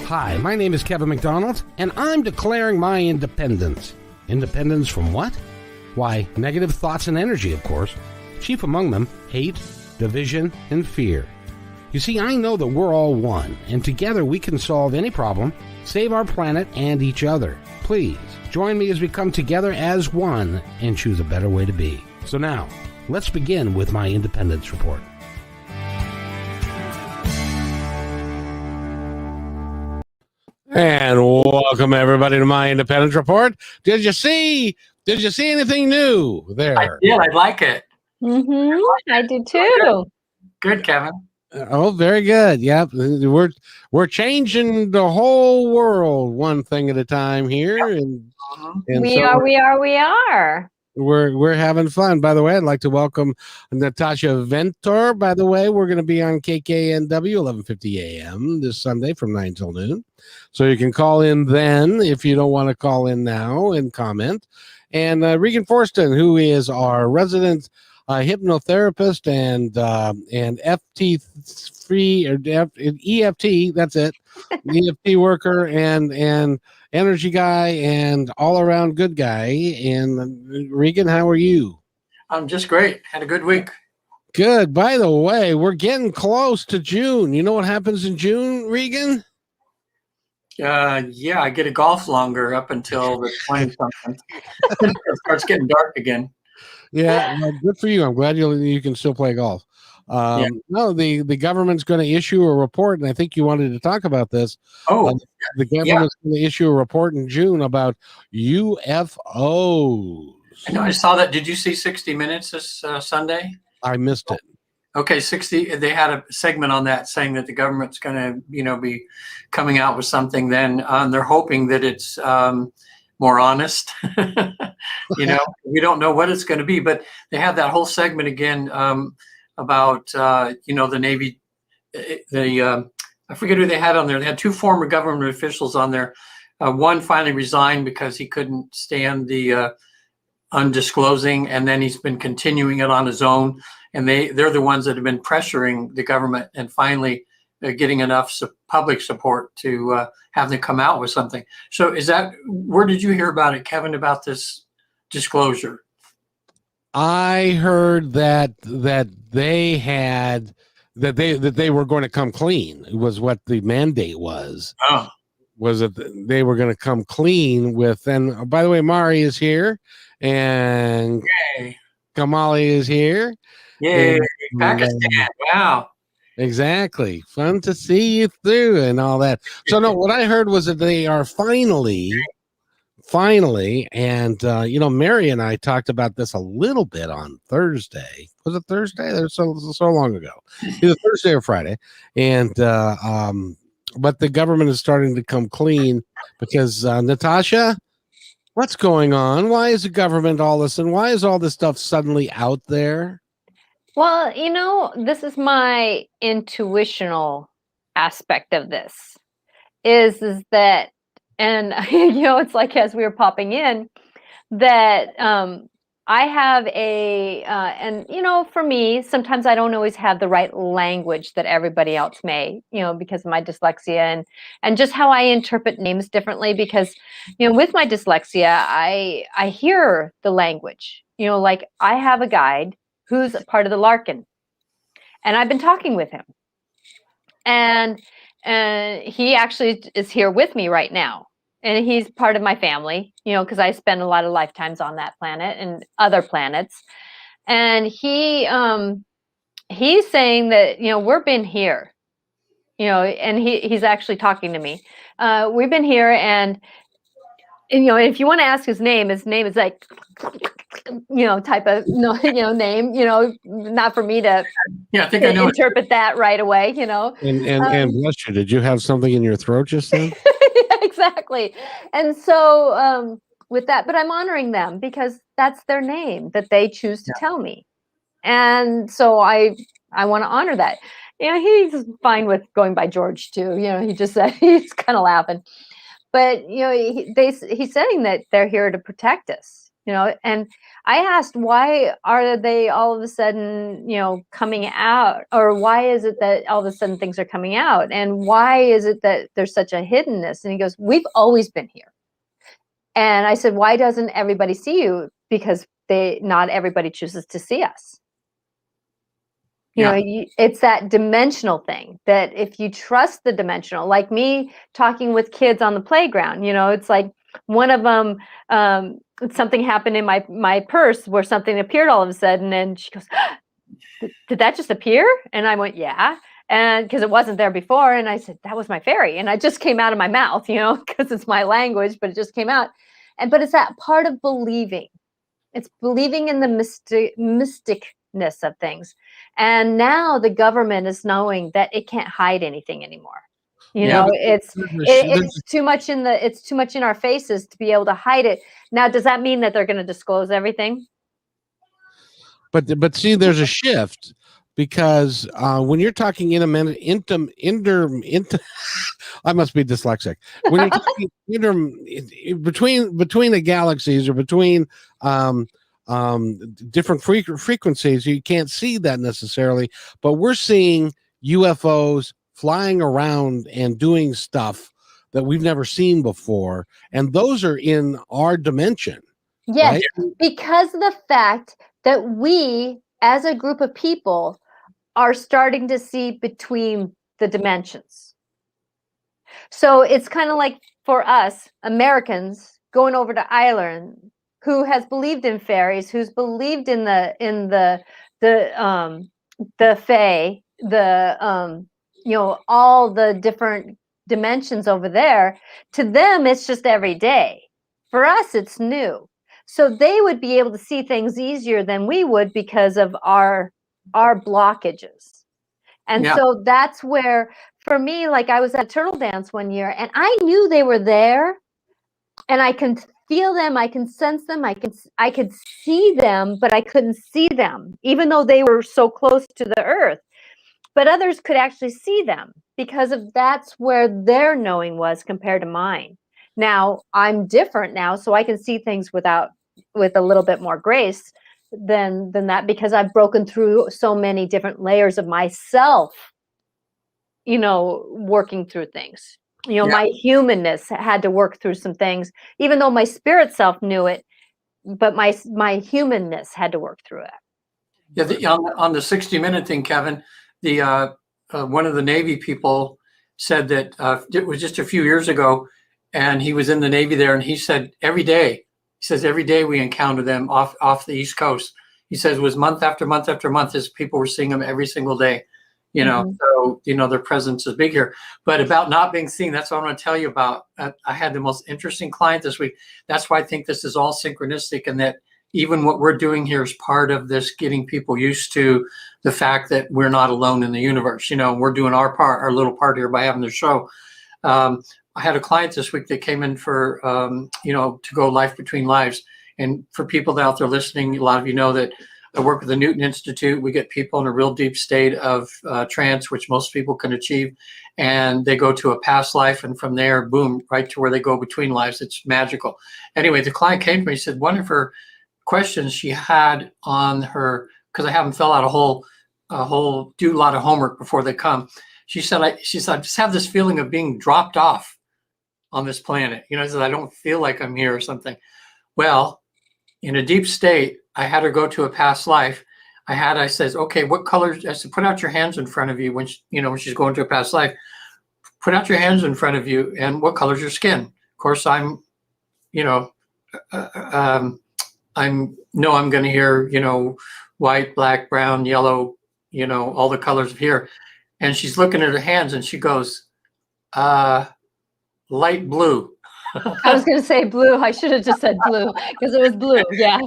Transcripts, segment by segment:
Hi, my name is Kevin McDonald, and I'm declaring my independence. Independence from what? Why, negative thoughts and energy, of course. Chief among them, hate, division, and fear. You see, I know that we're all one, and together we can solve any problem, save our planet and each other. Please, join me as we come together as one and choose a better way to be. So now, let's begin with my independence report. And welcome everybody to my independence report. Did you see anything new there? I did. I like it. I do too. Good, Kevin. Oh, very good. Yep. We're changing the whole world one thing at a time here. And We are. We're having fun. By the way, I'd like to welcome Natasha Venter. By the way, we're going to be on KKNW 1150 AM this Sunday from 9 till noon. So you can call in then if you don't want to call in now and comment. And Reagan Forston, who is our resident hypnotherapist and FT free or EFT, that's it, EFT worker and energy guy and all around good guy. And Regan, how are you? I'm just great. Had a good week. Good. By the way, we're getting close to June. You know what happens in June, Regan? Yeah, I get a golf longer up until the 20-something. It starts getting dark again. Yeah, well, good for you. I'm glad you can still play golf. No, the government's going to issue a report, and I think you wanted to talk about this. The government's going to issue a report in June about UFO'S. I know. I saw that. Did you see 60 Minutes this Sunday? I missed it. Okay, 60. They had a segment on that saying that the government's going to, be coming out with something. Then they're hoping that it's more honest. We don't know what it's going to be, but they have that whole segment again about the Navy. I forget who they had on there. They had two former government officials on there. One finally resigned because he couldn't stand the undisclosing, and then he's been continuing it on his own. And they're the ones that have been pressuring the government and finally getting enough public support to have them come out with something. So where did you hear about it, Kevin, about this disclosure? I heard that they were going to come clean. It was what the mandate was. Oh. Was that they were going to come clean with, and by the way, Mari is here and Yay. Kamali is here. Yay, and, Pakistan. Wow. Exactly. Fun to see you through and all that. So no, what I heard was that they are finally, and Mary and I talked about this a little bit on Thursday. Was it Thursday? That was so long ago. Either Thursday or Friday. And but the government is starting to come clean because Natasha, what's going on? Why is the government all this, and why is all this stuff suddenly out there? Well, this is my intuitional aspect of this is that, and it's like as we were popping in that I have and for me, sometimes I don't always have the right language that everybody else may, because of my dyslexia and just how I interpret names differently, because, with my dyslexia, I hear the language, like I have a guide who's a part of the Larkin, and I've been talking with him, and he actually is here with me right now. And he's part of my family, because I spend a lot of lifetimes on that planet and other planets. And he's saying that, we've been here, and he's actually talking to me. We've been here, and if you want to ask his name is like, type of name, not for me to I think I know interpret that right away, And bless you, did you have something in your throat just then? Exactly. And so with that, but I'm honoring them because that's their name that they choose to tell me. And so I want to honor that. He's fine with going by George too. He just said, he's kind of laughing. But, he's saying that they're here to protect us, And I asked, why are they all of a sudden, coming out, or why is it that all of a sudden things are coming out, and why is it that there's such a hiddenness? And he goes, we've always been here. And I said, why doesn't everybody see you? Because not everybody chooses to see us. It's that dimensional thing, that if you trust the dimensional, like me talking with kids on the playground, it's like one of them, something happened in my purse where something appeared all of a sudden, and she goes, did that just appear? And I went, yeah. And because it wasn't there before. And I said, that was my fairy. And it just came out of my mouth, because it's my language, but it just came out. But it's that part of believing. It's believing in the mysticness of things. And now the government is knowing that it can't hide anything anymore. It's too much in our faces to be able to hide it. Now, does that mean that they're going to disclose everything? But see, there's a shift, because when you're talking I must be dyslexic. When you're talking between the galaxies, or between different frequencies, you can't see that necessarily. But we're seeing UFOs flying around and doing stuff that we've never seen before, and those are in our dimension. Yes, right? Because of the fact that we, as a group of people, are starting to see between the dimensions. So it's kind of like, for us Americans going over to Ireland, who has believed in fairies, who's believed in the fae, all the different dimensions over there. To them, it's just every day. For us, it's new. So they would be able to see things easier than we would because of our blockages. And so that's where, for me, like, I was at Turtle Dance one year, and I knew they were there, and I can feel them, I can sense them, I could see them, but I couldn't see them, even though they were so close to the earth. But others could actually see them, because that's where their knowing was compared to mine. Now I'm different now, so I can see things with a little bit more grace than that, because I've broken through so many different layers of myself, working through things. My humanness had to work through some things, even though my spirit self knew it, but my humanness had to work through it. Yeah, on the 60-minute thing, Kevin, the one of the Navy people said that it was just a few years ago, and he was in the Navy there, and he said every day we encounter them off the East Coast. He says it was month after month after month as people were seeing them every single day. So their presence is big here. But about not being seen, that's what I want to tell you about. I had the most interesting client this week. That's why I think this is all synchronistic, and that even what we're doing here is part of this, getting people used to the fact that we're not alone in the universe. We're doing our little part here by having the show. I had a client this week that came in for, to go Life Between Lives. And for people out there listening, a lot of you know that I work with the Newton Institute. We get people in a real deep state of trance, which most people can achieve. And they go to a past life, and from there, boom, right to where they go between lives. It's magical. Anyway, the client came to me, he said one of her questions she had on her, because I have them fill out do a lot of homework before they come. She said, I just have this feeling of being dropped off on this planet. I said, I don't feel like I'm here or something. Well, in a deep state, I had her go to a past life. I says, okay, what colors? I said, put out your hands in front of you when she's going to a past life. Put out your hands in front of you, and what color's your skin? Of course, I'm going to hear, white, black, brown, yellow, all the colors here. And she's looking at her hands, and she goes, light blue. I was going to say blue. I should have just said blue, because it was blue. Yeah.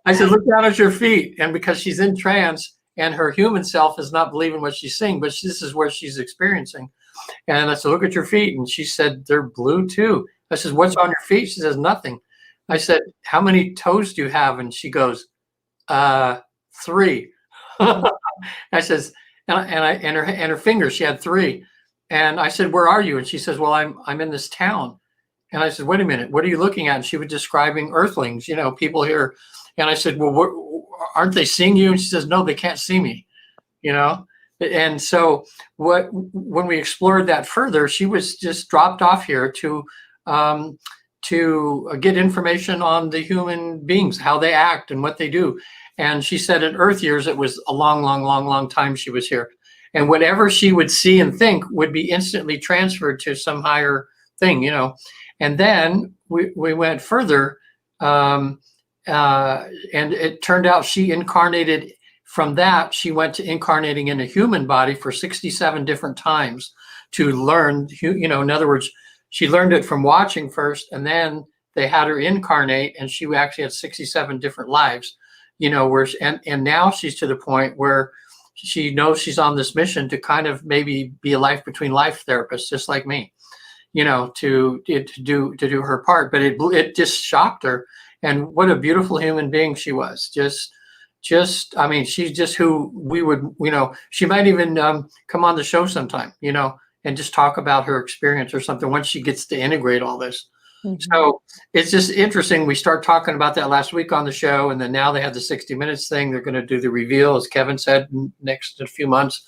I said, look down at your feet. And because she's in trance and her human self is not believing what she's seeing, but this is what she's experiencing. And I said, look at your feet. And she said, they're blue too. I said, what's on your feet? She says, nothing. I said, how many toes do you have? And she goes, 3. I says, and her fingers, she had 3. And I said, where are you? And she says, well, I'm in this town. And I said, wait a minute, what are you looking at? And she was describing earthlings, people here. And I said, well, aren't they seeing you? And she says, no, they can't see me, And so when we explored that further, she was just dropped off here to get information on the human beings, how they act and what they do. And she said in Earth years, it was a long, long, long, long time she was here. And whatever she would see and think would be instantly transferred to some higher thing, And then we went further, and it turned out she incarnated from that. She went to incarnating in a human body for 67 different times to learn, in other words, she learned it from watching first, and then they had her incarnate, and she actually had 67 different lives, and now she's to the point where she knows she's on this mission to kind of maybe be a life between life therapist, just like me, to do her part. But it just shocked her, and what a beautiful human being she was. I mean, she's just who we would, she might even come on the show sometime, and just talk about her experience or something once she gets to integrate all this. Mm-hmm. So it's just interesting. We start talking about that last week on the show, and then now they have the 60 Minutes thing. They're going to do the reveal, as Kevin said, next a few months.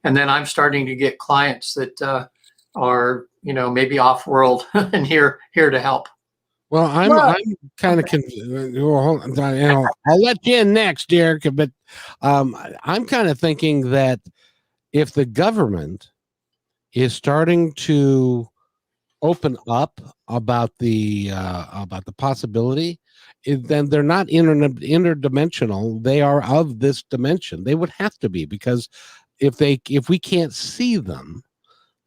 And then I'm starting to get clients that are, maybe off world and here to help. Well, I'm kind of confused. I'll let you in next, Derek, but I'm kind of thinking that if the government is starting to open up about the possibility, then they're not interdimensional. They are of this dimension. They would have to be, because if we can't see them,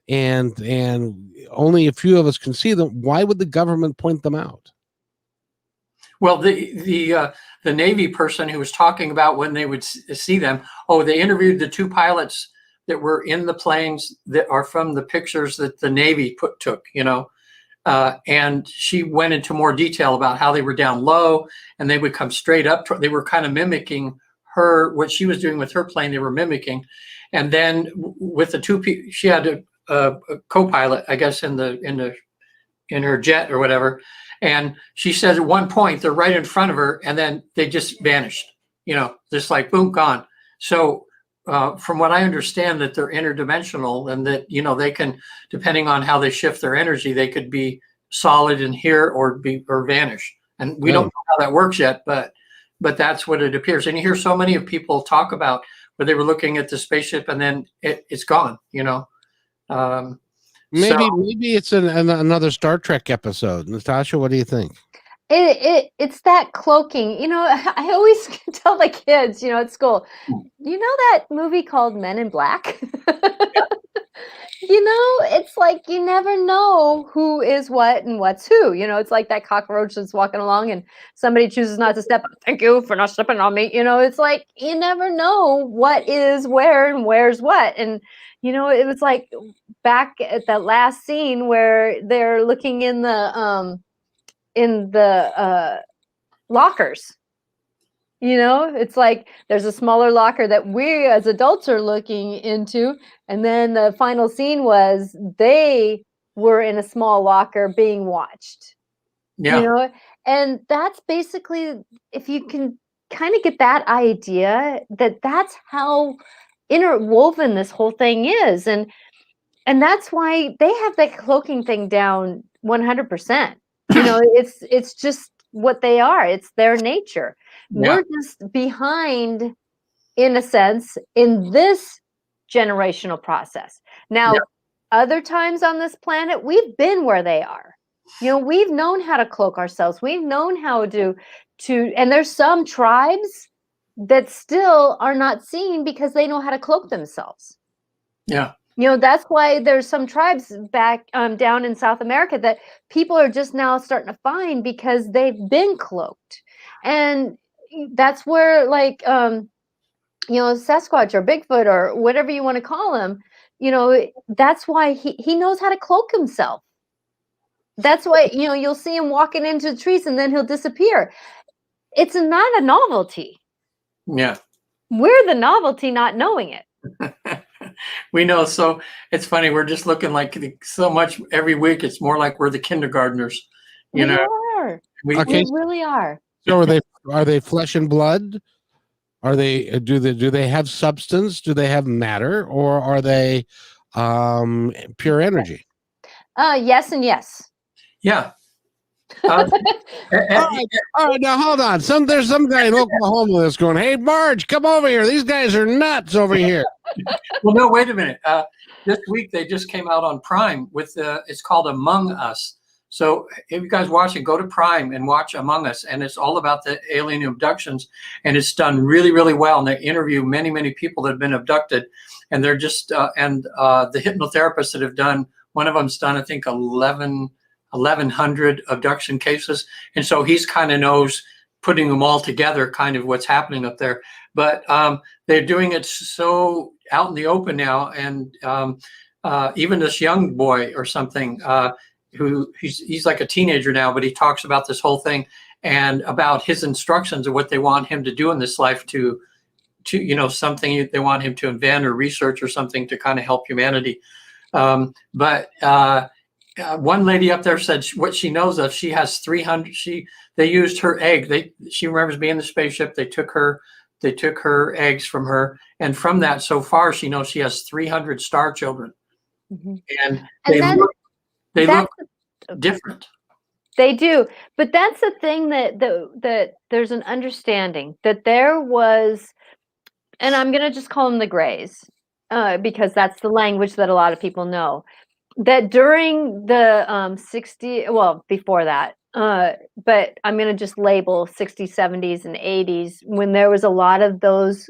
and only a few of us can see them, why would the government point them out? Well, the Navy person who was talking about when they would see them, they interviewed the two pilots that were in the planes that are from the pictures that the Navy took, and she went into more detail about how they were down low and they would come straight up. They were kind of mimicking her, what she was doing with her plane, they were mimicking. And then with the two people, she had a co-pilot, I guess, in her jet or whatever. And she said at one point, they're right in front of her and then they just vanished, just like boom, gone. So from what I understand, that they're interdimensional, and that, they can, depending on how they shift their energy, they could be solid in here or vanish. And we don't know how that works yet, but that's what it appears. And you hear so many of people talk about where they were looking at the spaceship and then it's gone, Maybe it's another Star Trek episode. Natasha, what do you think? It's that cloaking. I always tell the kids, at school, that movie called Men in Black? It's like you never know who is what and what's who. It's like that cockroach that's walking along and somebody chooses not to step. Thank you for not stepping on me. It's like you never know what is where and where's what. And it was like back at that last scene where they're looking in the lockers. It's like there's a smaller locker that we as adults are looking into, and then the final scene was they were in a small locker being watched. And that's basically, if you can kind of get that idea, that's how interwoven this whole thing is, and that's why they have that cloaking thing down 100%. It's just what they are. It's their nature. Yeah. We're just behind, in a sense, in this generational process. Now, other times on this planet, we've been where they are. We've known how to cloak ourselves. We've known how to, and there's some tribes that still are not seen because they know how to cloak themselves. Yeah. That's why there's some tribes back down in South America that people are just now starting to find because they've been cloaked. And that's where, like, Sasquatch or Bigfoot or whatever you want to call him, that's why he knows how to cloak himself. That's why, you'll see him walking into the trees and then he'll disappear. It's not a novelty. Yeah. We're the novelty not knowing it. We know. So it's funny. We're just looking like so much every week. It's more like we're the kindergartners. You know, we really are. So are they flesh and blood? Are they do they have substance? Do they have matter, or are they pure energy? Yes and yes. Yeah. All right, now hold on. There's some guy in Oklahoma that's going, "Hey, Marge, come over here. These guys are nuts over here." Well, no, wait a minute. This week they just came out on Prime with it's called Among Us. So if you guys watch it, go to Prime and watch Among Us, and it's all about the alien abductions, and it's done really, really well. And they interview many people that have been abducted, and they're just the hypnotherapists that have done. One of them's done, I think, 1,100 abduction cases, and so he's kind of knows, putting them all together, kind of what's happening up there. But they're doing it so out in the open now, and even this young boy or something, who he's like a teenager now, but he talks about this whole thing and about his instructions of what they want him to do in this life to something they want him to invent or research or something to kind of help humanity. But one lady up there said what she knows of, she has 300. They used her egg. She remembers being in the spaceship. They took her eggs from her, and from that, so far she knows she has 300 star children, and they look different. They do, but that's the thing that there's an understanding that there was, and I'm going to just call them the Greys, because that's the language that a lot of people know. That during the 60s, well, before that, but I'm going to just label 60s, 70s, and 80s, when there was a lot of those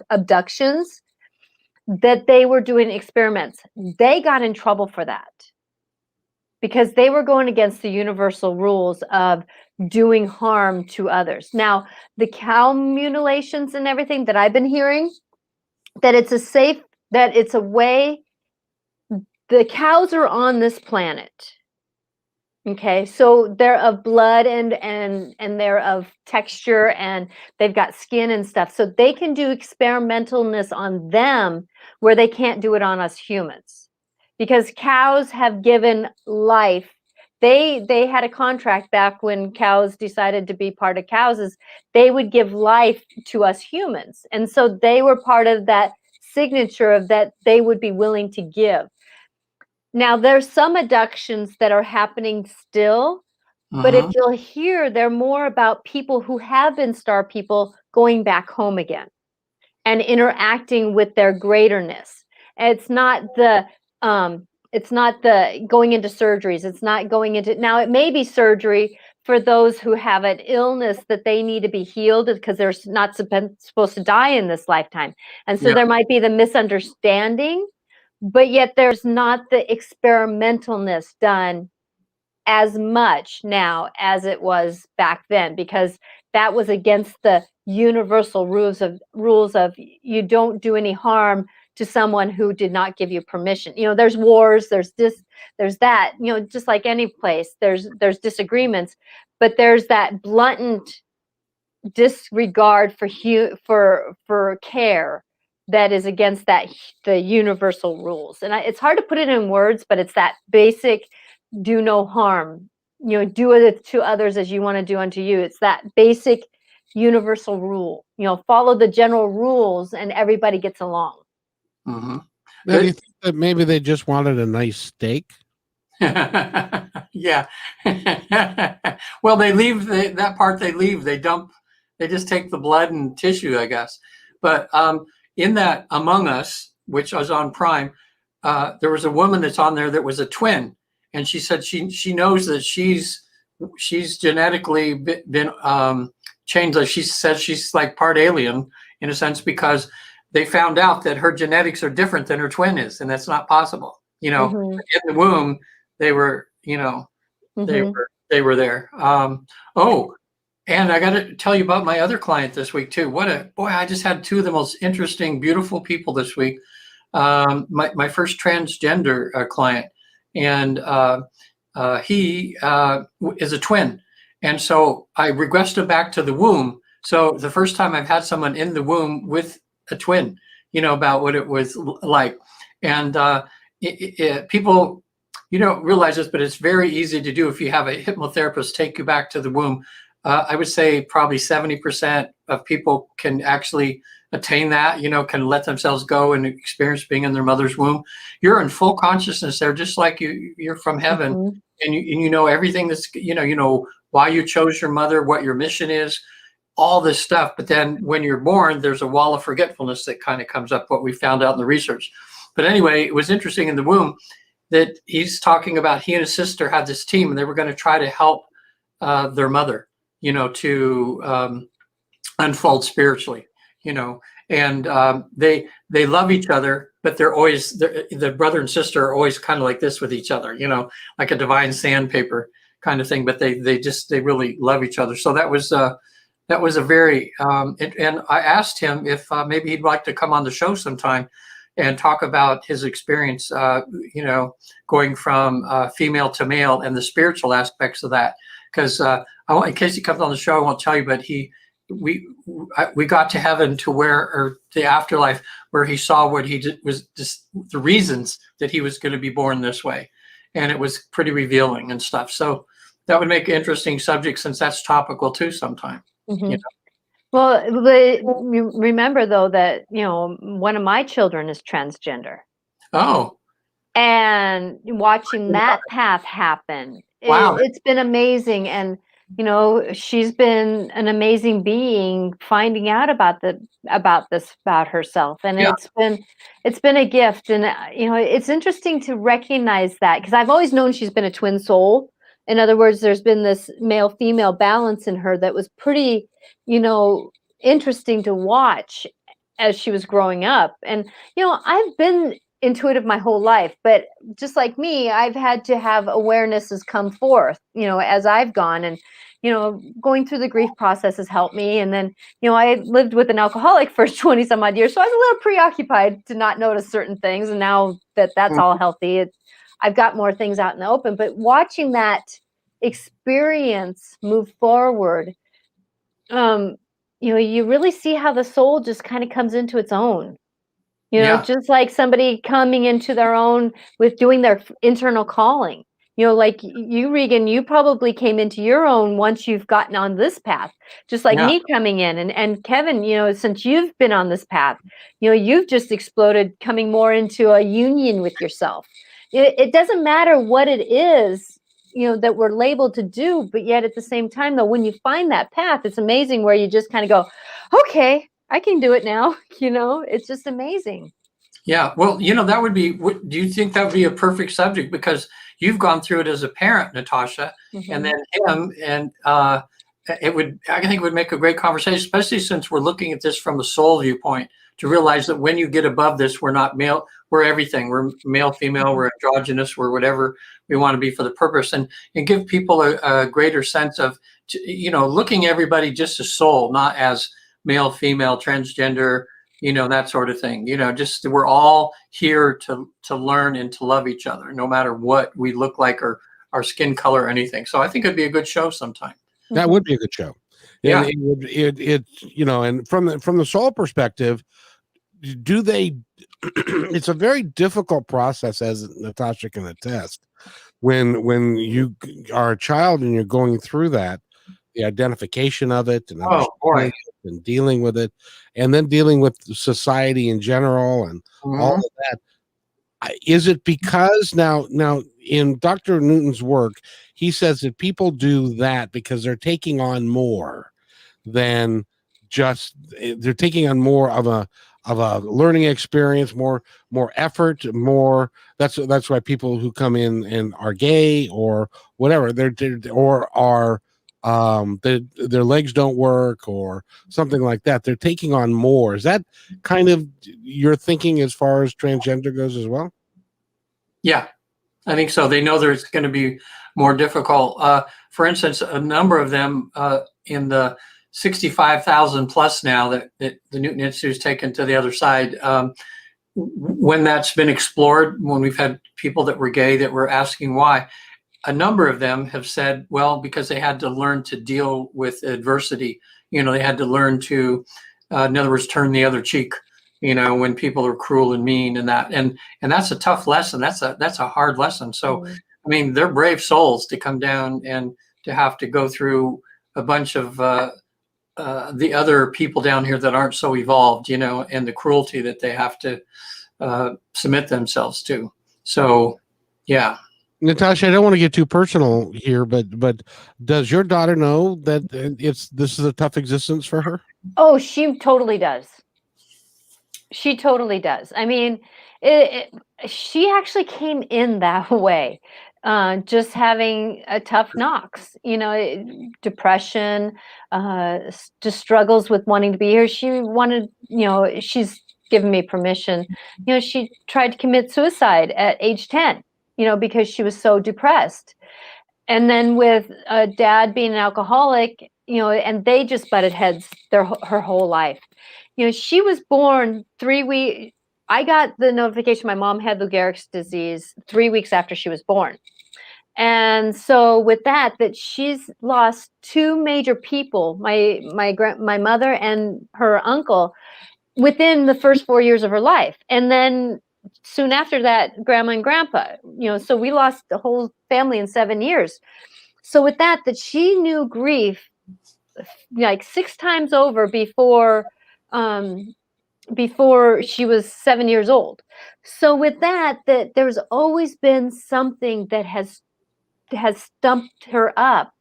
abductions, that they were doing experiments. They got in trouble for that because they were going against the universal rules of doing harm to others. Now, the cow mutilations and everything that I've been hearing, that it's a way. The cows are on this planet. Okay, so they're of blood and they're of texture, and they've got skin and stuff. So they can do experimentalness on them where they can't do it on us humans. Because cows have given life. They had a contract back when cows decided to be part of cows, is they would give life to us humans. And so they were part of that signature of that they would be willing to give. Now, there's some abductions that are happening still, but if you'll hear, they're more about people who have been star people going back home again and interacting with their greaterness. It's not the going into surgeries. It's not going into, now it may be surgery for those who have an illness that they need to be healed because they're not supposed to die in this lifetime. And so there might be the misunderstanding. But yet there's not the experimentalness done as much now as it was back then, because that was against the universal rules of you don't do any harm to someone who did not give you permission. There's wars, there's this, there's that, just like any place, there's disagreements, but there's that blatant disregard for care that is against the universal rules. And it's hard to put it in words, but it's that basic do no harm, do it to others as you want to do unto you. It's that basic universal rule, follow the general rules and everybody gets along. Now, do you think that maybe they just wanted a nice steak? Yeah. Well, they leave that part. They leave. They dump. They just take the blood and tissue, I guess. But in that Among Us, which was on Prime, there was a woman that's on there that was a twin, and she said she knows that she's genetically been changed. Like she says, she's like part alien in a sense, because they found out that her genetics are different than her twin is, and that's not possible. In the womb, they were, they were there. And I got to tell you about my other client this week too. I just had two of the most interesting, beautiful people this week. My first transgender client, and he is a twin. And so I regressed him back to the womb. So the first time I've had someone in the womb with a twin, about what it was like. And people, don't realize this, but it's very easy to do if you have a hypnotherapist take you back to the womb. I would say probably 70% of people can actually attain that, can let themselves go and experience being in their mother's womb. You're in full consciousness there, just like you're from heaven. Mhm. And you know everything that's, why you chose your mother, what your mission is, all this stuff. But then when you're born, there's a wall of forgetfulness that kind of comes up, what we found out in the research. But anyway, it was interesting in the womb that he's talking about he and his sister had this team, and they were going to try to help their mother, to unfold spiritually, and they love each other, but they're always, the brother and sister are always kind of like this with each other, like a divine sandpaper kind of thing, but they really love each other. So that was a very, and I asked him if maybe he'd like to come on the show sometime and talk about his experience, going from female to male and the spiritual aspects of that. Because in case he comes on the show, I won't tell you, but we got to heaven or the afterlife where he saw what he did was just the reasons that he was going to be born this way. And it was pretty revealing and stuff. So that would make an interesting subject, since that's topical too sometime. Mhm. Well, but remember though that, one of my children is transgender. Oh. And watching that path happen, Wow. it's been amazing. And, she's been an amazing being finding out about this about herself. And Yeah. it's been a gift. And, it's interesting to recognize that, because I've always known she's been a twin soul. In other words, there's been this male-female balance in her that was pretty, interesting to watch as she was growing up. And, I've been intuitive my whole life, but just like me, I've had to have awarenesses come forth, as I've gone. And, going through the grief process has helped me. And then, I lived with an alcoholic for 20 some odd years. So I was a little preoccupied to not notice certain things. And now that that's all healthy, I've got more things out in the open. But watching that experience move forward, you really see how the soul just kind of comes into its own. Just like somebody coming into their own with doing their internal calling. Like you, Regan, you probably came into your own once you've gotten on this path, just like me coming in. And Kevin, since you've been on this path, you've just exploded, coming more into a union with yourself. It doesn't matter what it is, that we're labeled to do, but yet at the same time, though, when you find that path, it's amazing where you just kind of go, okay, I can do it now. It's just amazing. Yeah. Well, that would be, do you think that would be a perfect subject? Because you've gone through it as a parent, Natasha, and then him, and I think it would make a great conversation, especially since we're looking at this from a soul viewpoint, to realize that when you get above this, we're not male, we're everything. We're male, female, we're androgynous, we're whatever we want to be for the purpose, and give people a greater sense of, looking at everybody just as soul, not as male, female, transgender, that sort of thing. Just we're all here to learn and to love each other, no matter what we look like or our skin color or anything. So I think it'd be a good show sometime. That would be a good show. Yeah. And and from the soul perspective, do they? It's a very difficult process, as Natasha can attest. When you are a child and you're going through that, the identification of it, and and dealing with it, and then dealing with society in general, and all of that. Is it because now in Dr. Newton's work, he says that people do that because they're taking on more than they're taking on more of a learning experience, more effort, more. That's why people who come in and are gay or whatever, their legs don't work or something like that. They're taking on more. Is that kind of your thinking as far as transgender goes as well? Yeah, I think so. They know there's going to be more difficult. For instance, a number of them in the 65,000 plus now that the Newton Institute's taken to the other side, when that's been explored, when we've had people that were gay that were asking why, a number of them have said, well, because they had to learn to deal with adversity. They had to learn to, in other words, turn the other cheek, when people are cruel and mean, and that's a tough lesson. That's a hard lesson. So, I mean, they're brave souls to come down and to have to go through a bunch of the other people down here that aren't so evolved, and the cruelty that they have to submit themselves to. So, yeah. Natasha, I don't want to get too personal here, but does your daughter know that this is a tough existence for her? Oh, she totally does. She totally does. I mean, she actually came in that way, just having a tough knocks, depression, just struggles with wanting to be here. She wanted, she's given me permission. She tried to commit suicide at age 10, because she was so depressed. And then with dad being an alcoholic, and they just butted heads her whole life. She was born 3 weeks. I got the notification my mom had Lou Gehrig's disease 3 weeks after she was born. And so with that she's lost two major people, my mother and her uncle, within the first 4 years of her life. And then soon after that, grandma and grandpa, so we lost the whole family in 7 years. So with that she knew grief like 6 times over before she was 7 years old. So with that there's always been something that has stumped her up,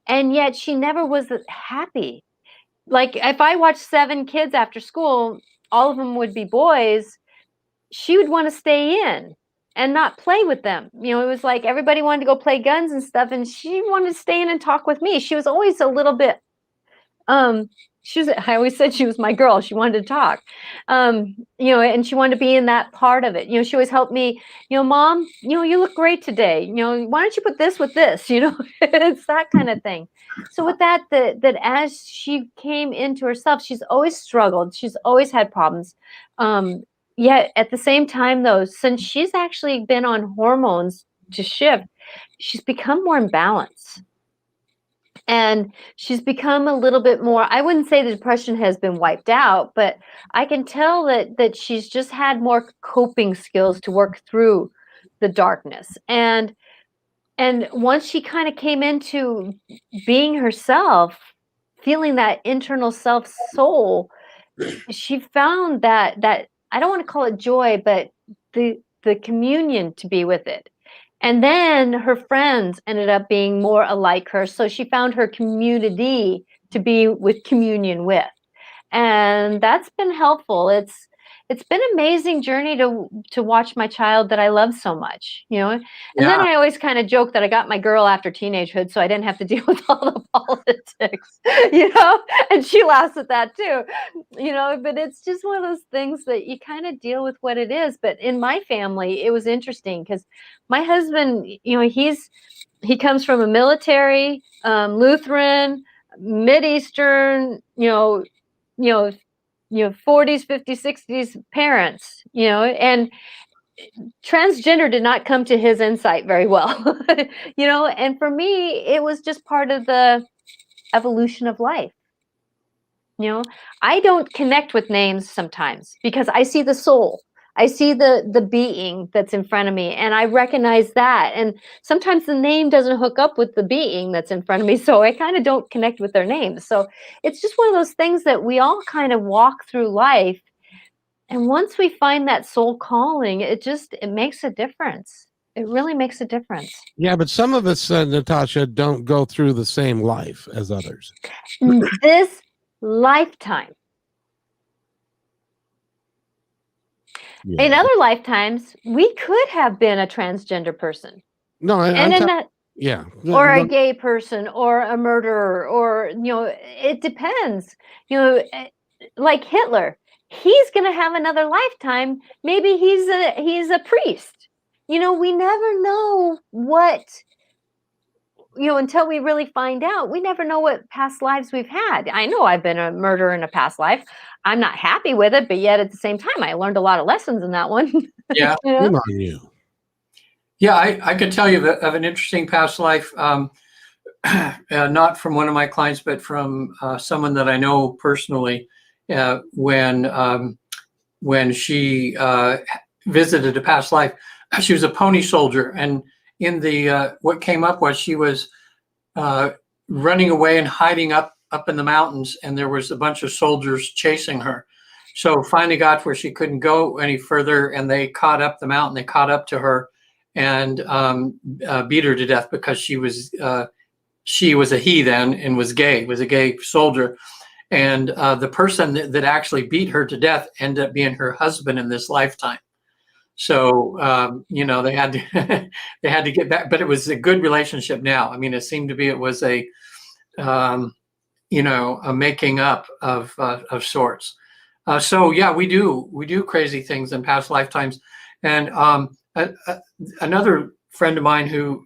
and yet she never was happy. Like if I watched 7 kids after school, all of them would be boys, she would want to stay in and not play with them. It was like everybody wanted to go play guns and stuff, and she wanted to stay in and talk with me. She was always a little bit I always said she was my girl. She wanted to talk, and she wanted to be in that part of it. She always helped me, Mom, you look great today. Why don't you put this with this? It's that kind of thing. So with that as she came into herself, she's always struggled. She's always had problems. Yet at the same time, though, since she's actually been on hormones to shift, she's become more in balance. And she's become a little bit more, I wouldn't say the depression has been wiped out, but I can tell that she's just had more coping skills to work through the darkness. And once she kind of came into being herself, feeling that internal soul, she found that I don't want to call it joy, but the communion to be with it. And then her friends ended up being more alike her. So she found her community to be with communion with. And that's been helpful. It's been an amazing journey to watch my child that I love so much, And then I always kind of joke that I got my girl after teenagehood, so I didn't have to deal with all the politics, and she laughs at that too, but it's just one of those things that you kind of deal with what it is. But in my family, it was interesting because my husband, he comes from a military, Lutheran, Mideastern, 40s, 50s, 60s parents, and transgender did not come to his insight very well, and for me, it was just part of the evolution of life. I don't connect with names sometimes because I see the soul. I see the being that's in front of me, and I recognize that. And sometimes the name doesn't hook up with the being that's in front of me, so I kind of don't connect with their names. So it's just one of those things that we all kind of walk through life. And once we find that soul calling, it makes a difference. It really makes a difference. Yeah, but some of us, Natasha, don't go through the same life as others. This lifetime. Yeah. In other lifetimes, we could have been a transgender person. No, yeah, or a gay person, or a murderer, or it depends. Like Hitler, he's going to have another lifetime. Maybe he's a priest. We never know what. Until we really find out, we never know what past lives we've had. I know I've been a murderer in a past life. I'm not happy with it, but yet at the same time, I learned a lot of lessons in that one. Yeah. Good on you. Yeah, I could tell you of an interesting past life, not from one of my clients, but from someone that I know personally. When when she visited a past life. She was a pony soldier, and in the what came up was she was running away and hiding up in the mountains, and there was a bunch of soldiers chasing her. So finally got to where she couldn't go any further, and they caught up the mountain. They caught up to her and beat her to death because she was a he then and was a gay soldier. And the person that actually beat her to death ended up being her husband in this lifetime. So they had to they had to get back, but it was a good relationship now. I mean, it seemed to be it was a a making up of sorts. So yeah, we do crazy things in past lifetimes. And another friend of mine who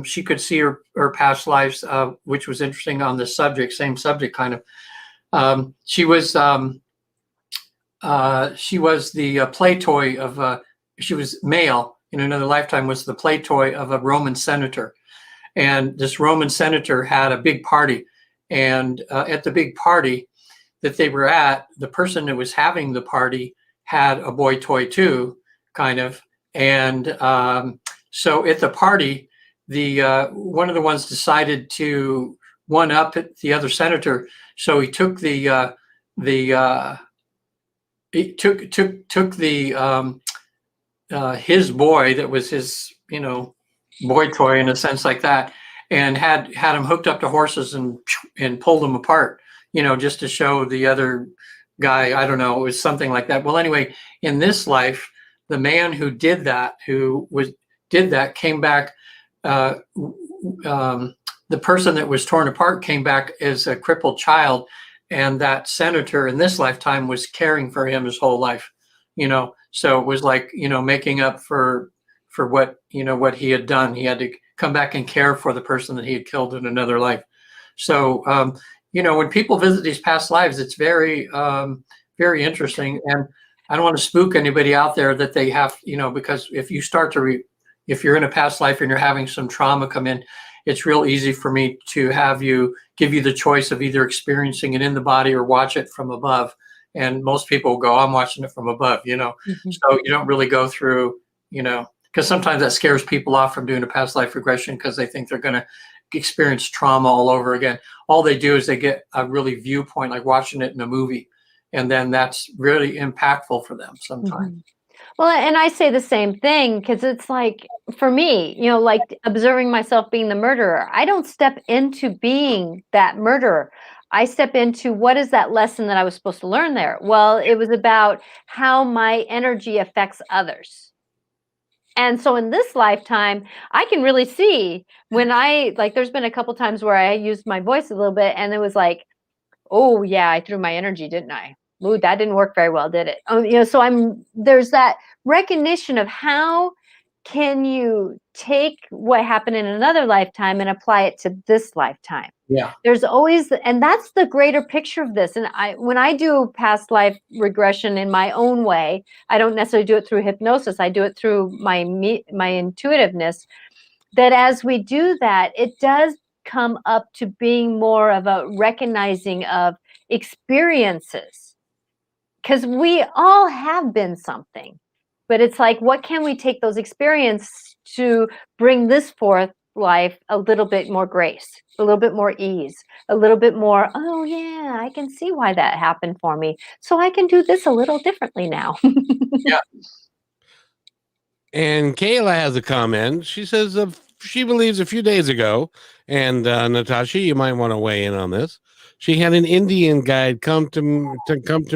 she could see her past lives, which was interesting on this subject, same subject kind of. She was the play toy of she was male in another lifetime, was the play toy of a Roman senator. And this Roman senator had a big party. And at the big party that they were at, the person that was having the party had a boy toy too, kind of. And so at the party, the one of the ones decided to one up the other senator. So he took his boy that was his boy toy in a sense like that, and had him hooked up to horses and pulled them apart, just to show the other guy. I don't know, it was something like that. Well, anyway, in this life, the man who did that, came back. The person that was torn apart came back as a crippled child, and that senator in this lifetime was caring for him his whole life. So it was like making up for what what he had done. He had to come back and care for the person that he had killed in another life. So when people visit these past lives, it's very very interesting. And I don't want to spook anybody out there that they have, because if you start to if you're in a past life and you're having some trauma come in, it's real easy for me to give you the choice of either experiencing it in the body or watch it from above. And most people will go, I'm watching it from above, Mm-hmm. So you don't really go through, because sometimes that scares people off from doing a past life regression because they think they're going to experience trauma all over again. All they do is they get a really viewpoint, like watching it in a movie. And then that's really impactful for them sometimes. Mm-hmm. Well, and I say the same thing because it's like, for me, like observing myself being the murderer, I don't step into being that murderer. I step into what is that lesson that I was supposed to learn there? Well, it was about how my energy affects others. And so in this lifetime, I can really see when there's been a couple times where I used my voice a little bit and it was like, oh yeah, I threw my energy, didn't I? Ooh, that didn't work very well, did it? So there's that recognition of how can you take what happened in another lifetime and apply it to this lifetime. Yeah. There's always, and that's the greater picture of this. And when I do past life regression in my own way, I don't necessarily do it through hypnosis. I do it through my intuitiveness, that as we do that, it does come up to being more of a recognizing of experiences. Because we all have been something, but it's like, what can we take those experiences to bring this forth life a little bit more grace, a little bit more ease, a little bit more, oh yeah, I can see why that happened for me. So I can do this a little differently now. Yeah. And Kayla has a comment. She says she believes a few days ago, and Natasha, you might want to weigh in on this. She had an Indian guide come to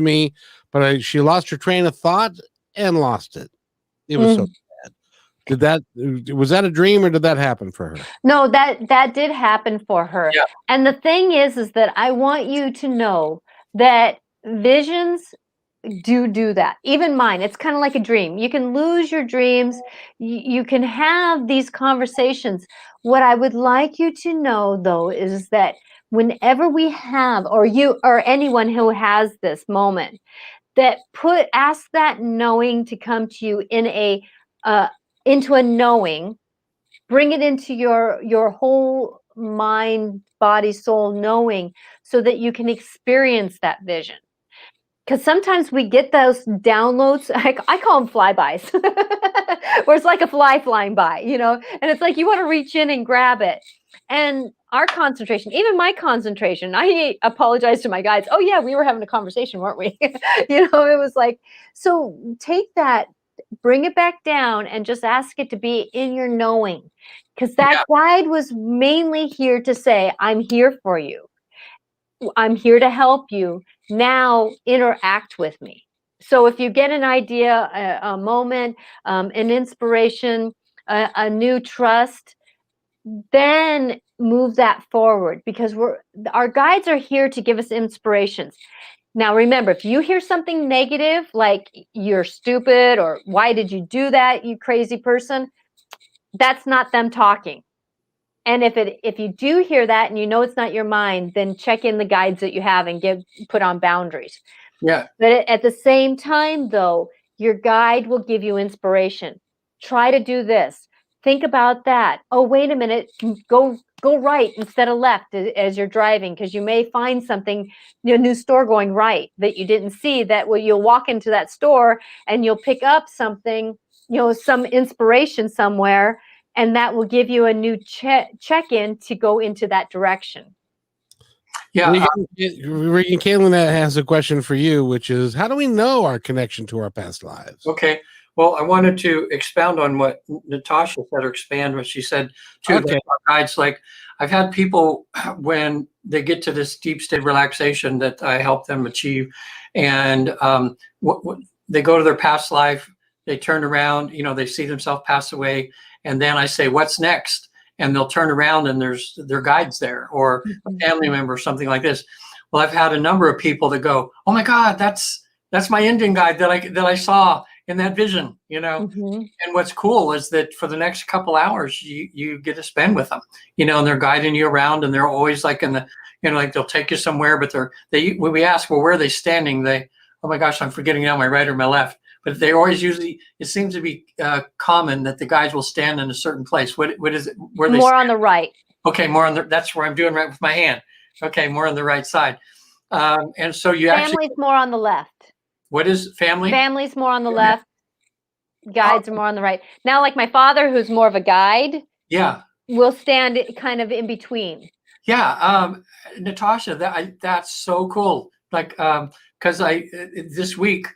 me, but she lost her train of thought and lost it. It was so bad. Was that a dream or did that happen for her? No, that did happen for her. Yeah. And the thing is that I want you to know that visions do that. Even mine, it's kind of like a dream. You can lose your dreams. You can have these conversations. What I would like you to know, though, is that whenever we have, or you or anyone who has this moment, that ask that knowing to come to you in into a knowing, bring it into your whole mind, body, soul knowing, so that you can experience that vision. because sometimes we get those downloads. I call them flybys, where it's like a fly flying by, and it's like you want to reach in and grab it. And our concentration, even my concentration, I apologize to my guides. Oh yeah, we were having a conversation, weren't we? It was like, so take that, bring it back down, and just ask it to be in your knowing, because that guide was mainly here to say, I'm here for you. I'm here to help you. Now interact with me. So if you get an idea, a moment, an inspiration, a new trust, then move that forward, because our guides are here to give us inspirations. Now, remember, if you hear something negative, like you're stupid or why did you do that, you crazy person, that's not them talking. And if you do hear that and you know it's not your mind, then check in the guides that you have and put on boundaries. Yeah. But at the same time, though, your guide will give you inspiration. Try to do this. Think about that. Oh, wait a minute. Go right instead of left as you're driving, because you may find something, a new store going right that you didn't see. That you'll walk into that store and you'll pick up something, some inspiration somewhere, and that will give you a new check-in to go into that direction. Yeah. Regan Caitlin has a question for you, which is, how do we know our connection to our past lives? Okay. Well, I wanted to expound on what Natasha said, or expand what she said too. Okay. Guides, like I've had people, when they get to this deep state of relaxation that I help them achieve, and they go to their past life, they turn around, they see themselves pass away, and then I say, what's next? And they'll turn around and there's their guides there, or a family member, or something like this. Well, I've had a number of people that go, oh my God, that's my Indian guide that I saw in that vision, And what's cool is that for the next couple hours, you get to spend with them, and they're guiding you around, and they're always like in the, like they'll take you somewhere, but when we ask, well, where are they standing? Oh my gosh, I'm forgetting now, my right or my left. But they always it seems to be common that the guides will stand in a certain place. What is it? Where they more stand? On the right. Okay, that's where I'm doing right with my hand. Okay, more on the right side. And so Family's more on the left. What is family? Family's more on the left. Guides are more on the right. Now, like my father, who's more of a guide, will stand kind of in between. Yeah, Natasha, that's so cool. Like, because this week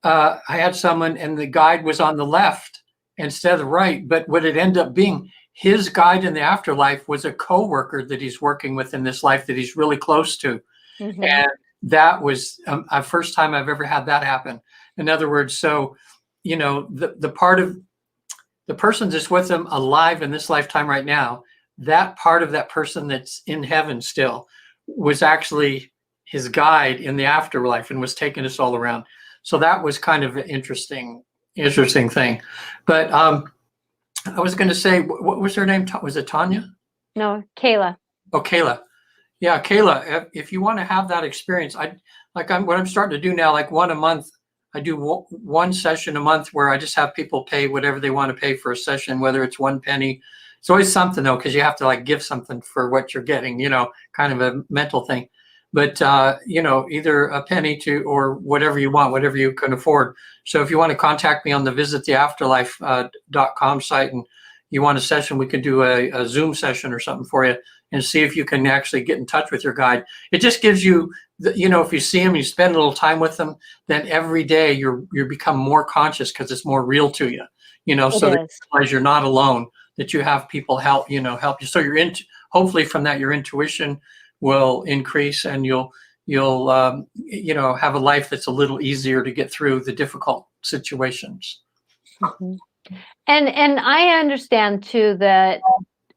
I had someone, and the guide was on the left instead of the right. But what it ended up being, his guide in the afterlife was a coworker that he's working with in this life that he's really close to, and that was a first time I've ever had that happen. In other words, so the part of the person that's with them alive in this lifetime right now, that part of that person that's in heaven still was actually his guide in the afterlife and was taking us all around. So that was kind of an interesting thing. But I was going to say, what was her name? Was it Tanya? No, Kayla. Oh, Kayla. Yeah, Kayla, if you want to have that experience, what I'm starting to do now, like one a month, I do one session a month where I just have people pay whatever they want to pay for a session, whether it's 1 penny. It's always something though, because you have to like give something for what you're getting, kind of a mental thing. But, either a penny or whatever you want, whatever you can afford. So if you want to contact me on the visittheafterlife.com site and you want a session, we could do a Zoom session or something for you and see if you can actually get in touch with your guide. It just gives you, if you see them, you spend a little time with them, then every day you become more conscious because it's more real to you, so that you realize you're not alone, that you have people help you. So hopefully from that, your intuition will increase, and you'll have a life that's a little easier to get through the difficult situations. And I understand too that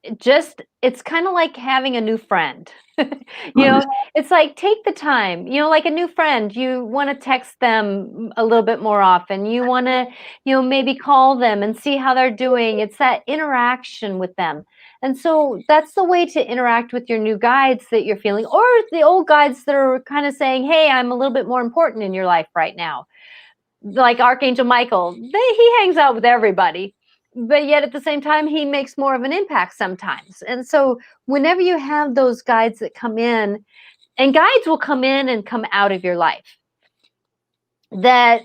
it's kind of like having a new friend. It's like, take the time, like a new friend, you want to text them a little bit more often. You want to, maybe call them and see how they're doing. It's that interaction with them. And so that's the way to interact with your new guides that you're feeling, or the old guides that are kind of saying, hey, I'm a little bit more important in your life right now. Like Archangel Michael, he hangs out with everybody, but yet at the same time, he makes more of an impact sometimes. And so whenever you have those guides that come in, and guides will come in and come out of your life. that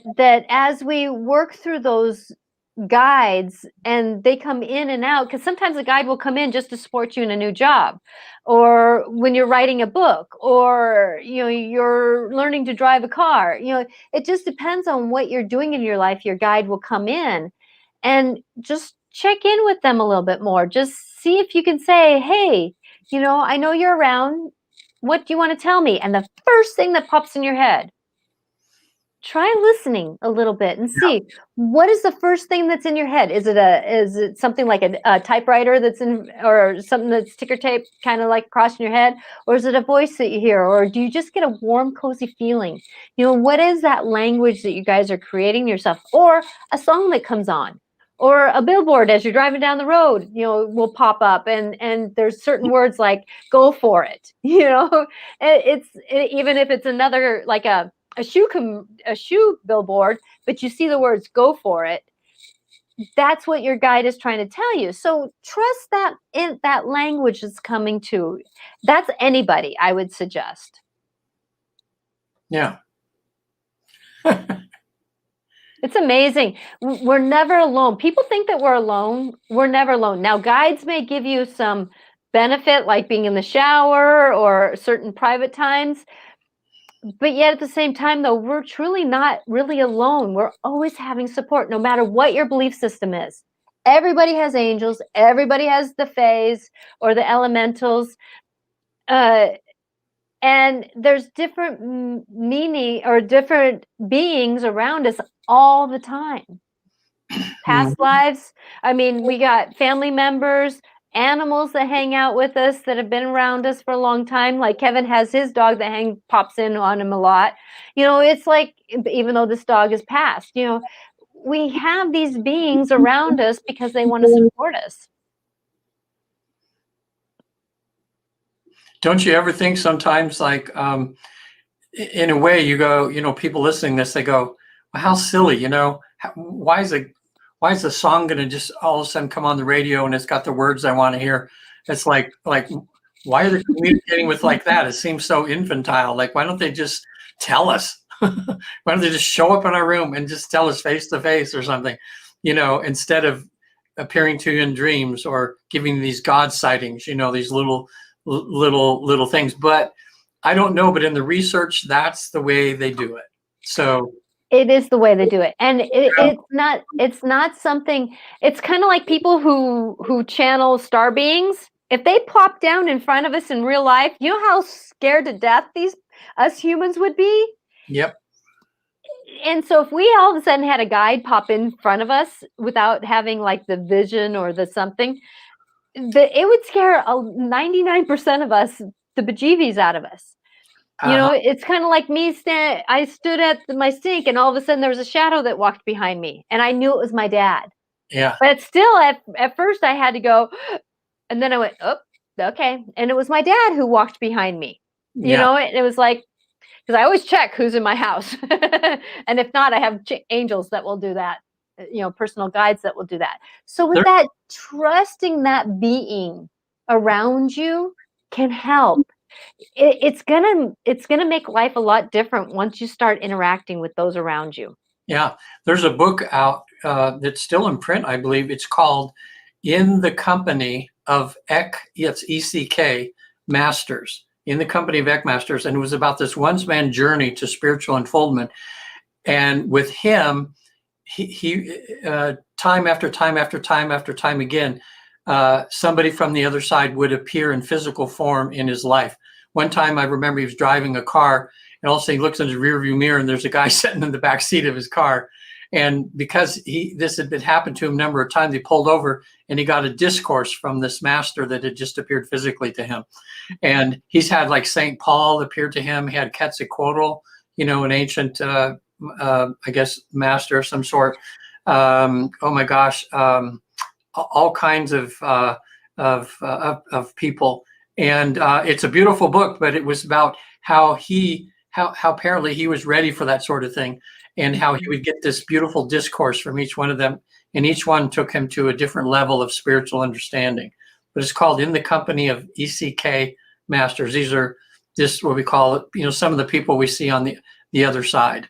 as we work through those guides and they come in and out, because sometimes a guide will come in just to support you in a new job, or when you're writing a book, or you're learning to drive a car. It just depends on what you're doing in your life. Your guide will come in and just check in with them a little bit more. Just see if you can say, hey, I know you're around. What do you want to tell me? And the first thing that pops in your head, try listening a little bit and see what is the first thing that's in your head. Is it something like a typewriter that's in, or something that's ticker tape kind of like crossing your head, or is it a voice that you hear, or do you just get a warm, cozy feeling? What is that language that you guys are creating yourself, or a song that comes on, or a billboard as you're driving down the road, will pop up, and there's certain words like "go for it." Even if it's another like a shoe billboard, but you see the words "go for it," that's what your guide is trying to tell you. So trust that in that language is coming to. That's anybody, I would suggest. Yeah. It's amazing. We're never alone. People think that we're alone. We're never alone. Now, guides may give you some benefit, like being in the shower or certain private times. But yet at the same time, though, we're truly not really alone. We're always having support, no matter what your belief system is. Everybody has angels. Everybody has the fays or the elementals. And there's different meaning or different beings around us all the time. Past lives. I mean, we got family members, animals that hang out with us that have been around us for a long time. Like Kevin has his dog that pops in on him a lot. It's like, even though this dog is passed, we have these beings around us because they want to support us. Don't you ever think sometimes, like, in a way, you go, people listening to this, they go, well, how silly, why is the song going to just all of a sudden come on the radio and it's got the words I want to hear? It's like, why are they communicating with like that? It seems so infantile. Like, why don't they just tell us? Why don't they just show up in our room and just tell us face to face or something, instead of appearing to you in dreams or giving these God sightings, these little things. But I don't know, but in the research, that's the way they do it. So it is the way they do it. And it's not something, it's kind of like people who channel star beings. If they plop down in front of us in real life, you know how scared to death us humans would be? Yep. And so if we all of a sudden had a guide pop in front of us without having like the vision or the something, it would scare 99% of us, the bejeebies out of us. It's kind of like me I stood at my sink and all of a sudden there was a shadow that walked behind me and I knew it was my dad. Yeah. But still at first I had to go, and then I went, oh, okay. And it was my dad who walked behind me. And it was like, because I always check who's in my house. And if not, I have angels that will do that, personal guides that will do that. So with that, trusting that being around you can help. It's gonna make life a lot different once you start interacting with those around you. Yeah, there's a book out that's still in print, I believe. It's called "In the Company of ECK Masters." In the Company of ECK Masters, and it was about this one-man journey to spiritual unfoldment. And with him, he time after time after time after time again, somebody from the other side would appear in physical form in his life. One time I remember he was driving a car and all of a sudden he looks in his rearview mirror and there's a guy sitting in the back seat of his car. And because this had been happened to him a number of times, he pulled over and he got a discourse from this master that had just appeared physically to him. And he's had like St. Paul appear to him. He had Quetzalcoatl, an ancient, I guess, master of some sort. Oh my gosh, all kinds of people. And it's a beautiful book, but it was about how apparently he was ready for that sort of thing, and how he would get this beautiful discourse from each one of them, and each one took him to a different level of spiritual understanding. But it's called "In the Company of ECK Masters." These are just what we call it, some of the people we see on the other side,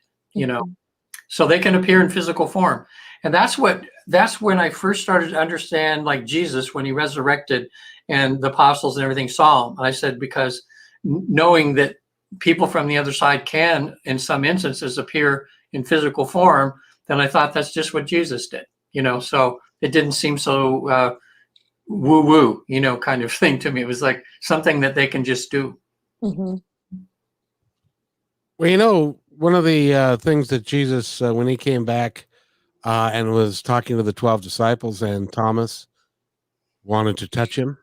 So they can appear in physical form. And that's when I first started to understand, like Jesus, when he resurrected and the apostles and everything saw him. I said, because knowing that people from the other side can, in some instances, appear in physical form, then I thought that's just what Jesus did, so it didn't seem so woo-woo, kind of thing to me. It was like something that they can just do. Mm-hmm. Well, one of the things that Jesus, when he came back and was talking to the 12 disciples, and Thomas wanted to touch him.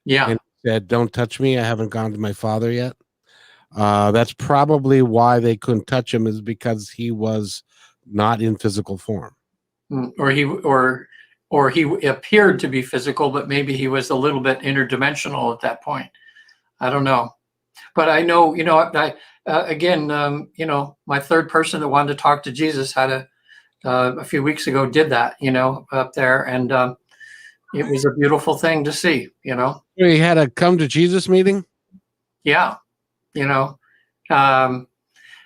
Yeah. And said, "Don't touch me. I haven't gone to my Father yet." That's probably why they couldn't touch him, is because he was not in physical form. Or he appeared to be physical, but maybe he was a little bit interdimensional at that point. I don't know. But I know, again, my third person that wanted to talk to Jesus had a few weeks ago did that, up there. And it was a beautiful thing to see, He had a come to Jesus meeting? Yeah.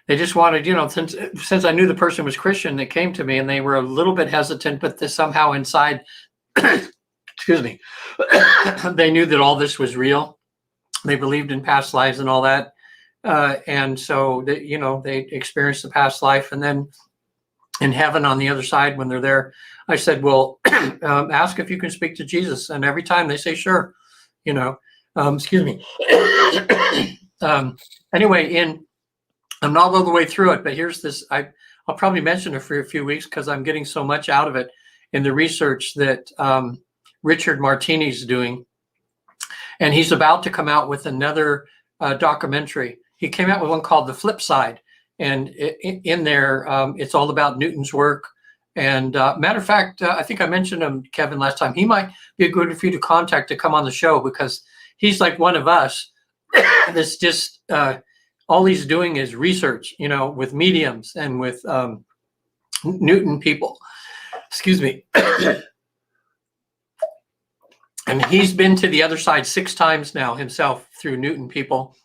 They just wanted, since I knew the person was Christian, they came to me and they were a little bit hesitant, but somehow inside, excuse me, they knew that all this was real. They believed in past lives and all that. And so they experienced the past life, and then in heaven on the other side, when they're there, I said, well, ask if you can speak to Jesus. And every time they say, sure, excuse me. Anyway, I'm not all the way through it, but here's this. I'll probably mention it for a few weeks because I'm getting so much out of it in the research that Richard Martini's doing. And he's about to come out with another documentary. He came out with one called The Flip Side. And in there, it's all about Newton's work. And matter of fact, I think I mentioned him, Kevin, last time. He might be a good for you to contact to come on the show, because he's like one of us that's just all he's doing is research, with mediums and with Newton people. Excuse me. And he's been to the other side 6 times now himself through Newton people,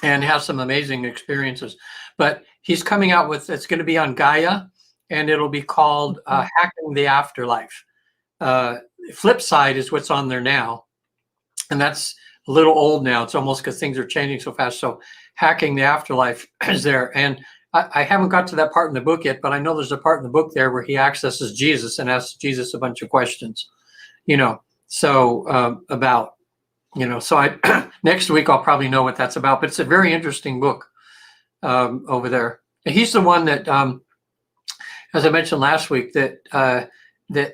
and has some amazing experiences. But he's coming out with, it's going to be on Gaia, and it'll be called Hacking the Afterlife. Flip Side is what's on there now. And that's a little old now. It's almost because things are changing so fast. So Hacking the Afterlife is there. And I haven't got to that part in the book yet, but I know there's a part in the book there where he accesses Jesus and asks Jesus a bunch of questions, so about, so next week I'll probably know what that's about, but it's a very interesting book over there. And he's the one that, as I mentioned last week, that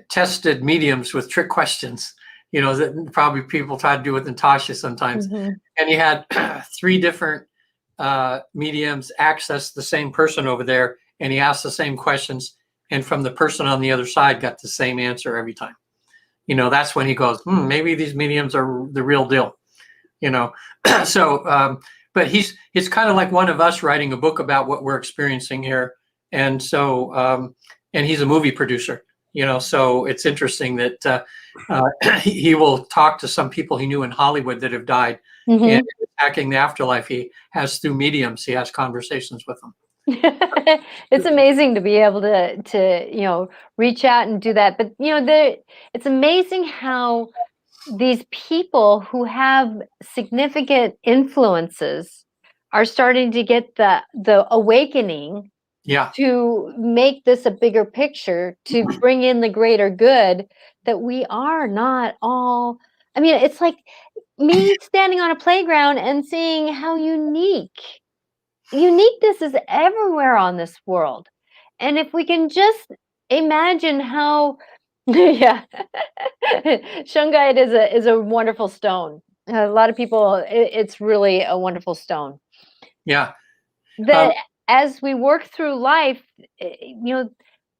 tested mediums with trick questions, that probably people try to do with Natasha sometimes. Mm-hmm. And he had 3 different mediums access the same person over there, and he asked the same questions, and from the person on the other side got the same answer every time. That's when he goes, maybe these mediums are the real deal, So, but it's kind of like one of us writing a book about what we're experiencing here. And so, and he's a movie producer, so it's interesting that he will talk to some people he knew in Hollywood that have died. Mm-hmm. And Hacking the Afterlife, he has through mediums, he has conversations with them. It's amazing to be able to reach out and do that. But it's amazing how these people who have significant influences are starting to get the awakening, to make this a bigger picture, to bring in the greater good, that we are not all. I mean, it's like me standing on a playground and seeing how uniqueness is everywhere on this world. And if we can just imagine how, shungite is a wonderful stone. A lot of people, it's really a wonderful stone. Yeah. That as we work through life,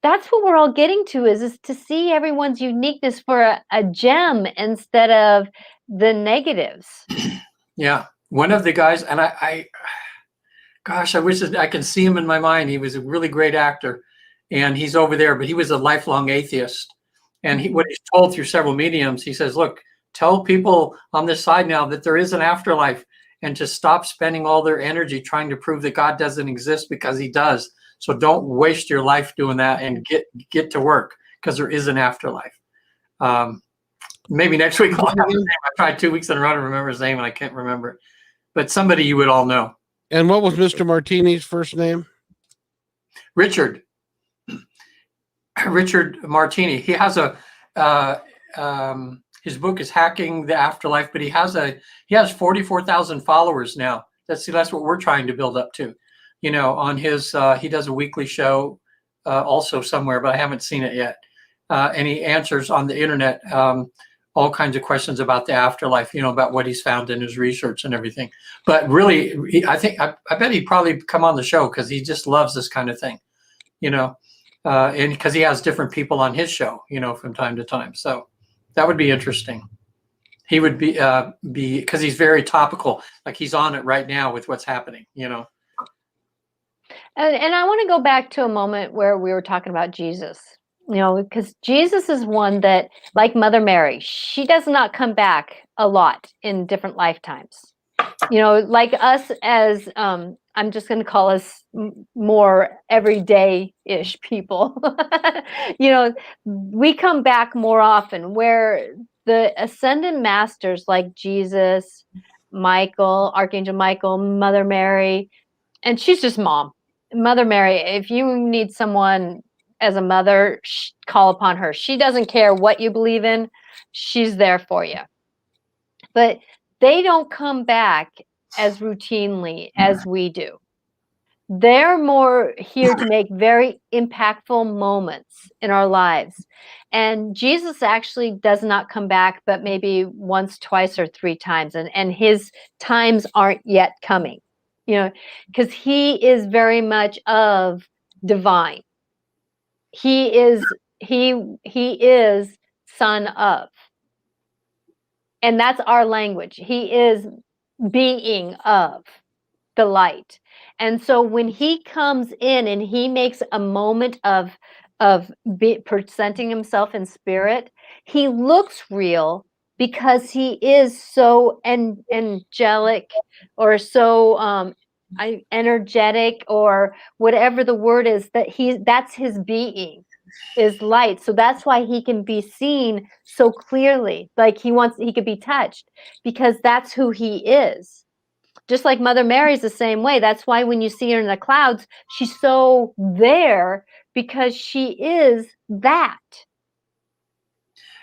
that's what we're all getting to, is to see everyone's uniqueness for a gem instead of the negatives. Yeah. One of the guys, and gosh, I wish I can see him in my mind. He was a really great actor, and he's over there, but he was a lifelong atheist. And what he's told through several mediums, he says, look, tell people on this side now that there is an afterlife, and to stop spending all their energy trying to prove that God doesn't exist, because he does. So don't waste your life doing that, and get to work, because there is an afterlife. Maybe next week I'll have his name. I tried 2 weeks in a row to remember his name, and I can't remember it. But somebody you would all know. And what was Mr. Martini's first name? Richard Martini. He has his book is Hacking the Afterlife, but he has 44,000 followers now. That's what we're trying to build up to. On his he does a weekly show also somewhere, but I haven't seen it yet. And he answers on the internet all kinds of questions about the afterlife, about what he's found in his research and everything. But really, I bet he'd probably come on the show, because he just loves this kind of thing, and because he has different people on his show, from time to time. So that would be interesting. He would be because he's very topical, like he's on it right now with what's happening, And I want to go back to a moment where we were talking about Jesus. Because Jesus is one that, like Mother Mary, she does not come back a lot in different lifetimes. Like us as, I'm just going to call us more everyday-ish people. We come back more often, where the ascended masters like Jesus, Michael, Archangel Michael, Mother Mary, and she's just mom. Mother Mary, if you need someone as a mother, call upon her. She doesn't care what you believe in. She's there for you. But they don't come back as routinely as we do. They're more here to make very impactful moments in our lives. And Jesus actually does not come back, but maybe once, twice, or 3 times. And his times aren't yet coming, because he is very much of divine. He is son of, and that's our language. He is being of the light. And so when he comes in and he makes a moment of presenting himself in spirit, he looks real, because he is so angelic, or so energetic, or whatever the word is, that's his being, is light. So that's why he can be seen so clearly, like he could be touched, because that's who he is. Just like Mother Mary's the same way. That's why when you see her in the clouds, she's so there, because she is that.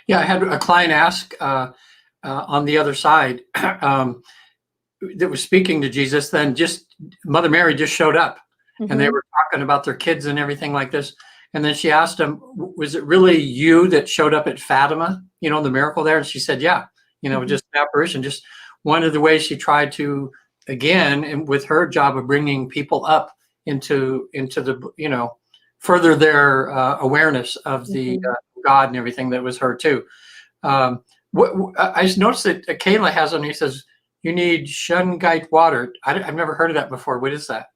Yeah, I had a client ask on the other side that was speaking to Jesus. Then just Mother Mary just showed up, and they were talking about their kids and everything like this. And then she asked him, "Was it really you that showed up at Fatima? The miracle there?" And she said, "Yeah, just an apparition." Just one of the ways she tried to, again, and with her job of bringing people up into the, further their awareness of the God and everything, that was her too. I noticed that Kayla has on. He says, "You need shungite water." I've never heard of that before. What is that?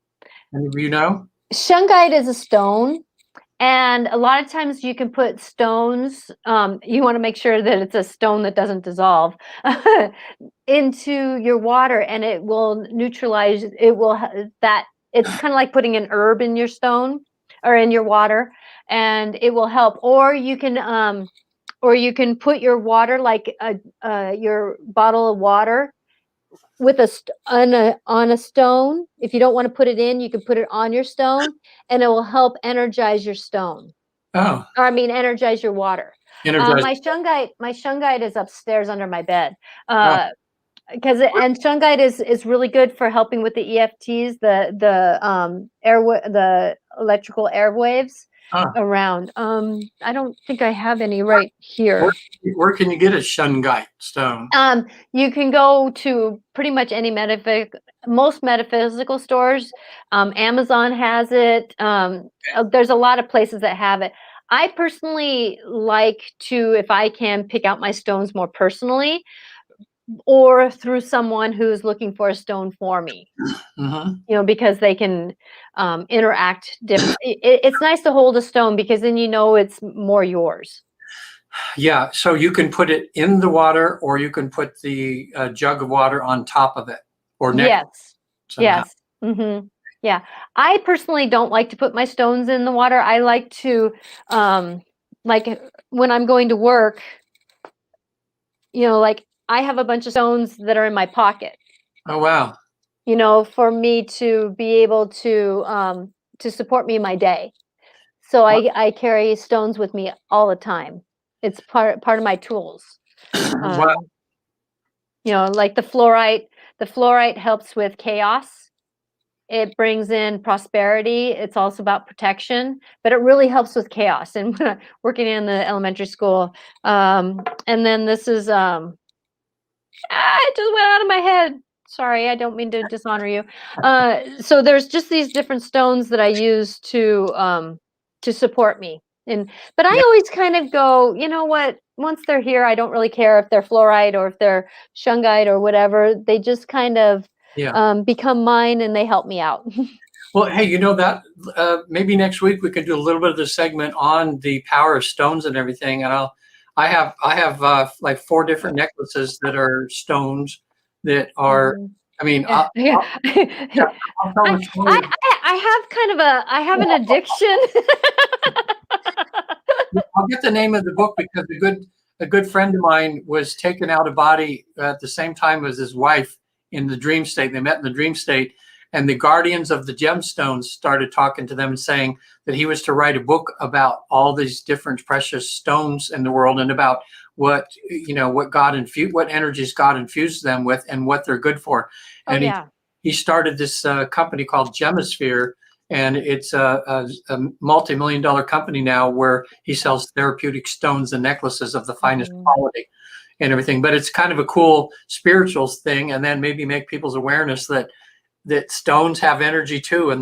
Any of you know? Shungite is a stone. And a lot of times you can put stones, you want to make sure that it's a stone that doesn't dissolve, into your water, and it will neutralize, it's kind of like putting an herb in your stone or in your water, and it will help. Or you can put your water, like your bottle of water, with on a stone. If you don't want to put it in, you can put it on your stone, and it will help energize your stone. Energize your water. My shungite is upstairs under my bed, because and shungite is really good for helping with the EFTs, the electrical airwaves around. I don't think I have any right here. Where can you get a shungite stone? You can go to pretty much any most metaphysical stores. Amazon has it. There's a lot of places that have it. I personally like to, if I can, pick out my stones more personally, or through someone who's looking for a stone for me. Because they can interact different. It's nice to hold a stone, because then it's more yours. Yeah, so you can put it in the water, or you can put the jug of water on top of it, or next. Yes. Yeah. I personally don't like to put my stones in the water. I like to, like when I'm going to work, like I have a bunch of stones that are in my pocket, Oh, wow. for me to be able to support me in my day. So I carry stones with me all the time. It's part of my tools. Wow. Like the fluorite helps with chaos. It brings in prosperity. It's also about protection, but it really helps with chaos. And when I'm working in the elementary school, and then this is, it just went out of my head. Sorry, I don't mean to dishonor you. So there's just these different stones that I use to support me. But I always kind of go, you know what? Once they're here, I don't really care if they're fluorite or if they're shungite or whatever. They just kind of become mine and they help me out. Well, hey, that maybe next week we could do a little bit of the segment on the power of stones and everything. And I have like 4 different necklaces that are stones that are. I mean, I have an addiction. I'll get the name of the book because a good friend of mine was taken out of body at the same time as his wife in the dream state. They met in the dream state, and the guardians of the gemstones started talking to them and saying that he was to write a book about all these different precious stones in the world and about what what energies God infused them with and what they're good for. And he started this company called Gemisphere. And it's a multi-million-dollar company now where he sells therapeutic stones and necklaces of the finest quality and everything. But it's kind of a cool spiritual thing, and then maybe make people's awareness that stones have energy too, and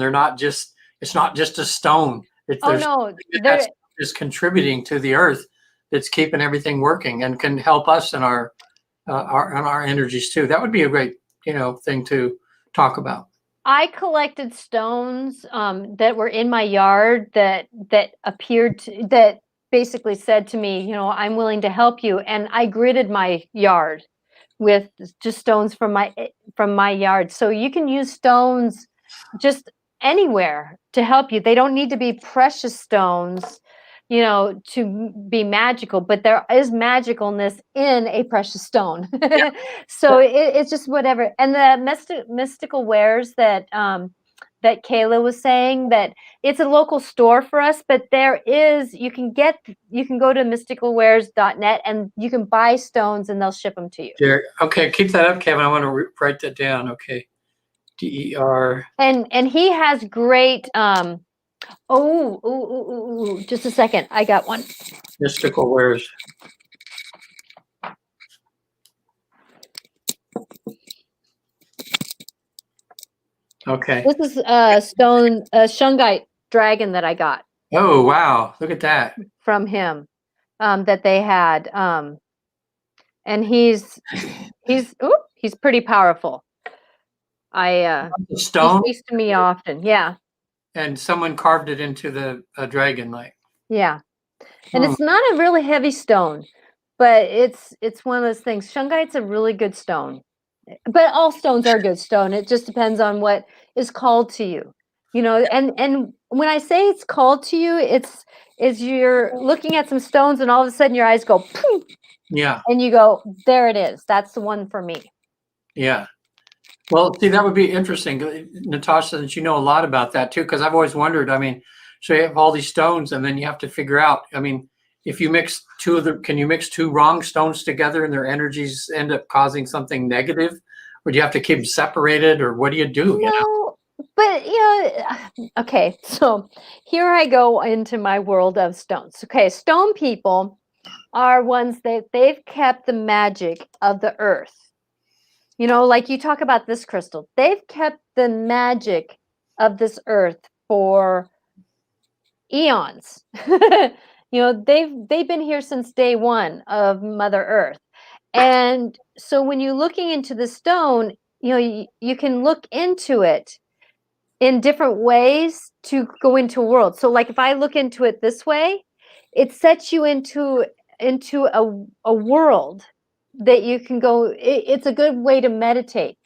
it's not just a stone. That is contributing to the earth, that's keeping everything working and can help us in our energies too. That would be a great thing to talk about. I collected stones that were in my yard that basically said to me, I'm willing to help you. And I gridded my yard with just stones from my yard. So you can use stones just anywhere to help you. They don't need to be precious stones, to be magical, but there is magicalness in a precious stone. So it's just whatever. And the mystical wares that Kayla was saying, that it's a local store for us, but you can go to mysticalwares.net and you can buy stones and they'll ship them to you. Okay, keep that up, Kevin. I want to write that down. Okay. DER. And he has great just a second. I got one. Mystical wares. Okay. This is a shungite dragon that I got. Oh, wow. Look at that. From him, that they had. And he's pretty powerful. Stone? He speaks to me often. Yeah. And someone carved it into the dragon like. Yeah. And it's not a really heavy stone, but it's one of those things. Shungite's a really good stone. But all stones are good stone. It just depends on what is called to you. And when I say it's called to you, it's you're looking at some stones and all of a sudden your eyes go poof. Yeah. And you go, there it is. That's the one for me. Yeah. Well, see, that would be interesting, Natasha, since you know a lot about that too, because I've always wondered, so you have all these stones and then you have to figure out, if you mix can you mix 2 wrong stones together and their energies end up causing something negative? Or do you have to keep them separated, or what do you do? No, but okay, so here I go into my world of stones. Okay, stone people are ones that they've kept the magic of the earth. Like you talk about this crystal, they've kept the magic of this earth for eons. They've been here since day one of Mother Earth. And so when you're looking into the stone, you can look into it in different ways to go into a world. So like if I look into it this way, it sets you into a world that you can go. It's a good way to meditate.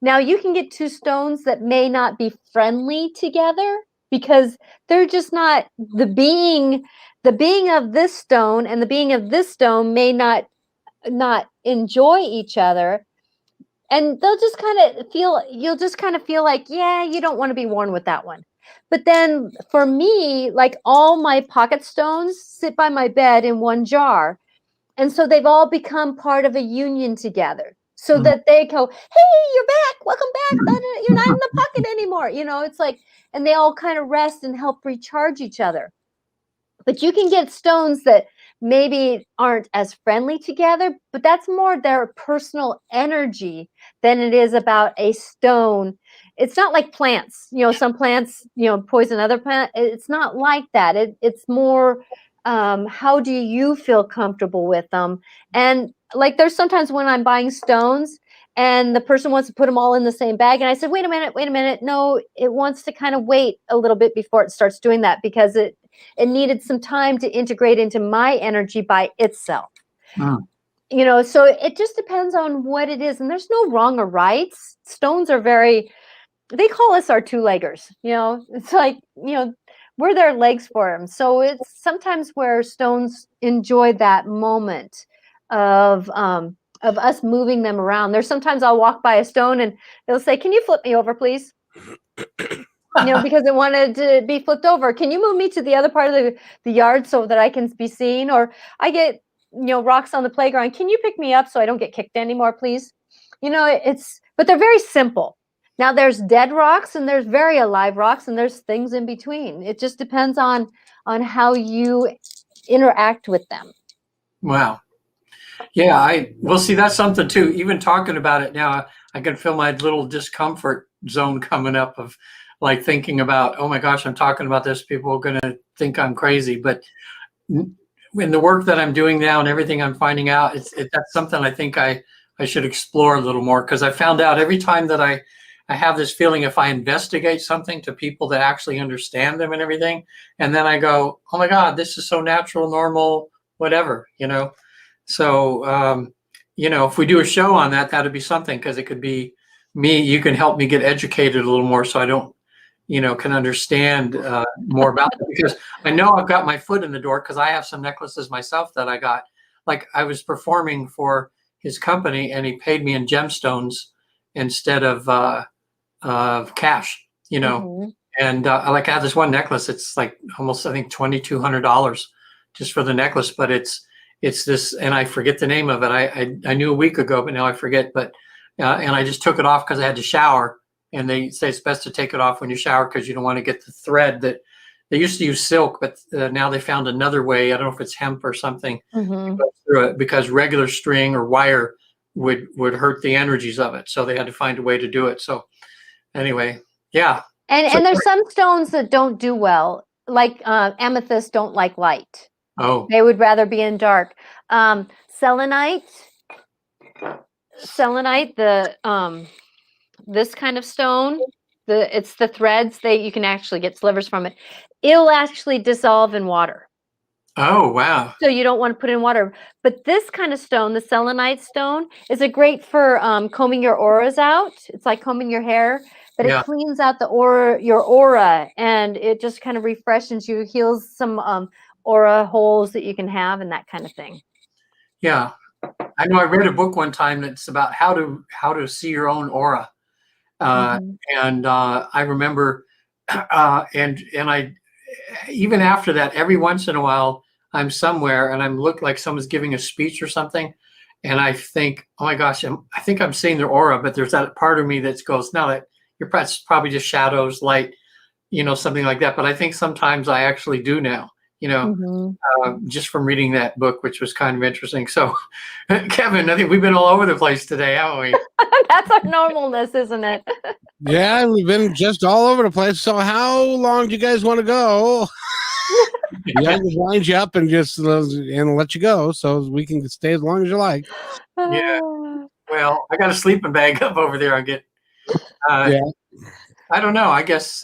Now you can get two stones that may not be friendly together because they're just not the being of this stone and the being of this stone may not enjoy each other, and they'll just kind of feel you'll just kind of feel like, yeah, you don't want to be worn with that one. But then for me, like all my pocket stones sit by my bed in one jar, and so they've all become part of a union together, so that they go, hey, you're back, welcome back, you're not in the pocket anymore, it's like, and they all kind of rest and help recharge each other. But you can get stones that maybe aren't as friendly together, but that's more their personal energy than it is about a stone. It's not like plants, some plants, poison other plant. It's not like that. It's more, how do you feel comfortable with them? And like, there's sometimes when I'm buying stones and the person wants to put them all in the same bag. And I said, wait a minute. No, it wants to kind of wait a little bit before it starts doing that, because it needed some time to integrate into my energy by itself. So it just depends on what it is. And there's no wrong or rights. Stones are they call us our two-leggers. It's like, we're their legs for them. So it's sometimes where stones enjoy that moment of us moving them around. There's sometimes I'll walk by a stone and they'll say, can you flip me over, please? Because it wanted to be flipped over. Can you move me to the other part of the yard so that I can be seen? Or I get, rocks on the playground. Can you pick me up so I don't get kicked anymore, please? But they're very simple. Now there's dead rocks and there's very alive rocks and there's things in between. It just depends on how you interact with them. Wow. Yeah, see, that's something too. Even talking about it now, I can feel my little discomfort zone coming up of like thinking about, oh my gosh, I'm talking about this. People are going to think I'm crazy. But in the work that I'm doing now and everything I'm finding out, that's something I think I should explore a little more, because I found out every time that I have this feeling, if I investigate something to people that actually understand them and everything, and then I go, oh my God, this is so natural, normal, whatever, So, if we do a show on that, that'd be something, because it could be me. You can help me get educated a little more so I don't, can understand more about it, because I know I've got my foot in the door, because I have some necklaces myself that I got. Like, I was performing for his company and he paid me in gemstones instead of cash, and I have this one necklace. It's like almost, I think, $2,200 just for the necklace, but it's this, and I forget the name of it. I knew a week ago, but now I forget. But and I just took it off because I had to shower, and they say it's best to take it off when you shower because you don't want to get the thread that they used to use silk, but now they found another way. I don't know if it's hemp or something to go through it, because regular string or wire would hurt the energies of it. So they had to find a way to do it. So anyway, yeah. And there's some stones that don't do well, like amethyst don't like light. Oh, they would rather be in dark. Selenite, this kind of stone, it's the threads you can actually get slivers from it. It'll actually dissolve in water. Oh, wow. So you don't want to put it in water. But this kind of stone, the selenite stone, is great for combing your auras out. It's like combing your hair, but it cleans out your aura, and it just kind of refreshes you, heals some aura holes that you can have, and that kind of thing. Yeah. I know I read a book one time that's about how to see your own aura. And I remember, and I, even after that, every once in a while, I'm somewhere and I'm look like someone's giving a speech or something, and I think, oh my gosh, I think I'm seeing their aura, but there's that part of me that goes, no, that you're probably just shadows, light, something like that. But I think sometimes I actually do now, just from reading that book, which was kind of interesting. So, Kevin, I think we've been all over the place today, haven't we? That's our normalness, isn't it? Yeah, we've been just all over the place. So how long do you guys want to go? Yeah, just wind you up and just and let you go, so we can stay as long as you like. Yeah. Well, I got a sleeping bag up over there. I get. I don't know. I guess.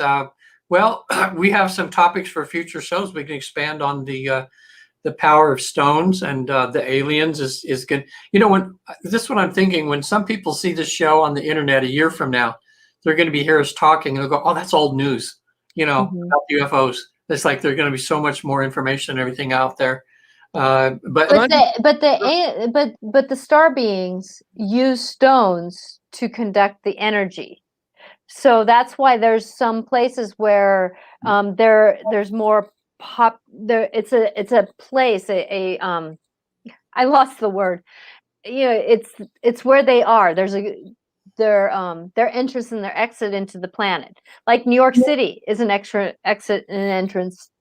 Well, we have some topics for future shows. We can expand on the the power of stones and the aliens is good. You know, when this is what I'm thinking, when some people see this show on the internet a year from now, they're going to be hear us talking and they'll go, oh, that's old news, you know, about UFOs. It's like there's going to be so much more information and everything out there. But the star beings use stones to conduct the energy. So that's why there's some places where there's more pop there. It's a place, I lost the word. You know, it's where they are. There's their entrance and their exit into the planet. Like New York City is an exit and entrance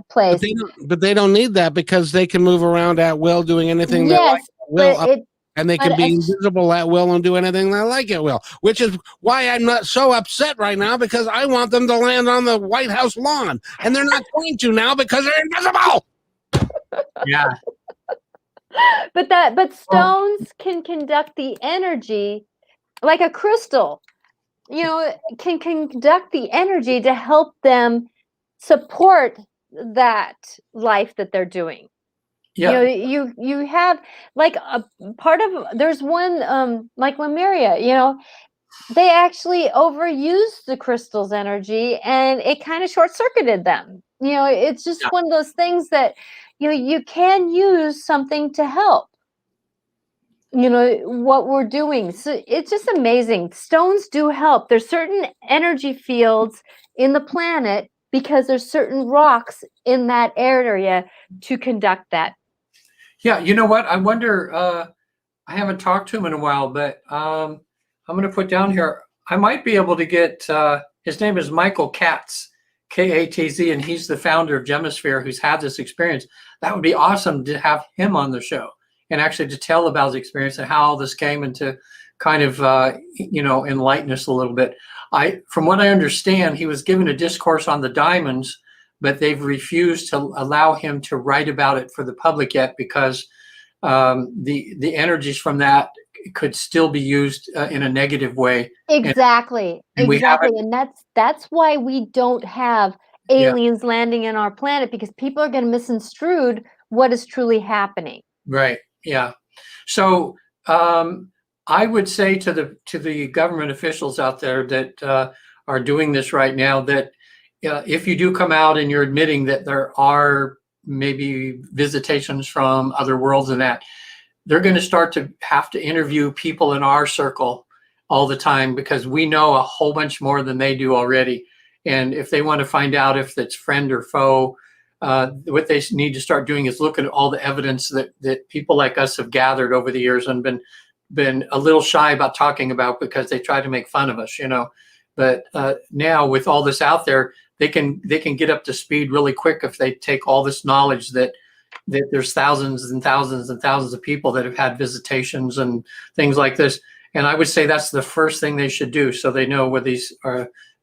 place. But they don't need that because they can move around at will, doing anything they like at will. And they can be invisible at will and do anything they like at will, which is why I'm not so upset right now, because I want them to land on the White House lawn, and they're not going to now because they're invisible. Yeah. But stones can conduct the energy like a crystal, you know, can conduct the energy to help them support that life that they're doing. Yeah. You know, you have like a part of, there's one like Lemuria, you know, they actually overused the crystal's energy and it kind of short-circuited them. You know, it's just one of those things that, you know, you can use something to help, you know, what we're doing. So it's just amazing. Stones do help. There's certain energy fields in the planet because there's certain rocks in that area to conduct that. Yeah, you know what? I wonder, I haven't talked to him in a while, but I'm going to put down here, I might be able to get, his name is Michael Katz, K-A-T-Z, and he's the founder of Gemisphere, who's had this experience. That would be awesome to have him on the show and actually to tell about his experience and how all this came, and to kind of, you know, enlighten us a little bit. From what I understand, he was given a discourse on the diamonds, but they've refused to allow him to write about it for the public yet, because the energies from that could still be used in a negative way. Exactly. And that's why we don't have aliens landing in our planet, because people are going to misconstrue what is truly happening. Right. Yeah. So I would say to the government officials out there that are doing this right now, that if you do come out and you're admitting that there are maybe visitations from other worlds and that, they're going to start to have to interview people in our circle all the time, because we know a whole bunch more than they do already. And if they want to find out if it's friend or foe, what they need to start doing is looking at all the evidence that people like us have gathered over the years and been a little shy about talking about, because they try to make fun of us, you know. But now with all this out there, they can get up to speed really quick if they take all this knowledge that there's thousands and thousands and thousands of people that have had visitations and things like this. And I would say that's the first thing they should do, so they know whether these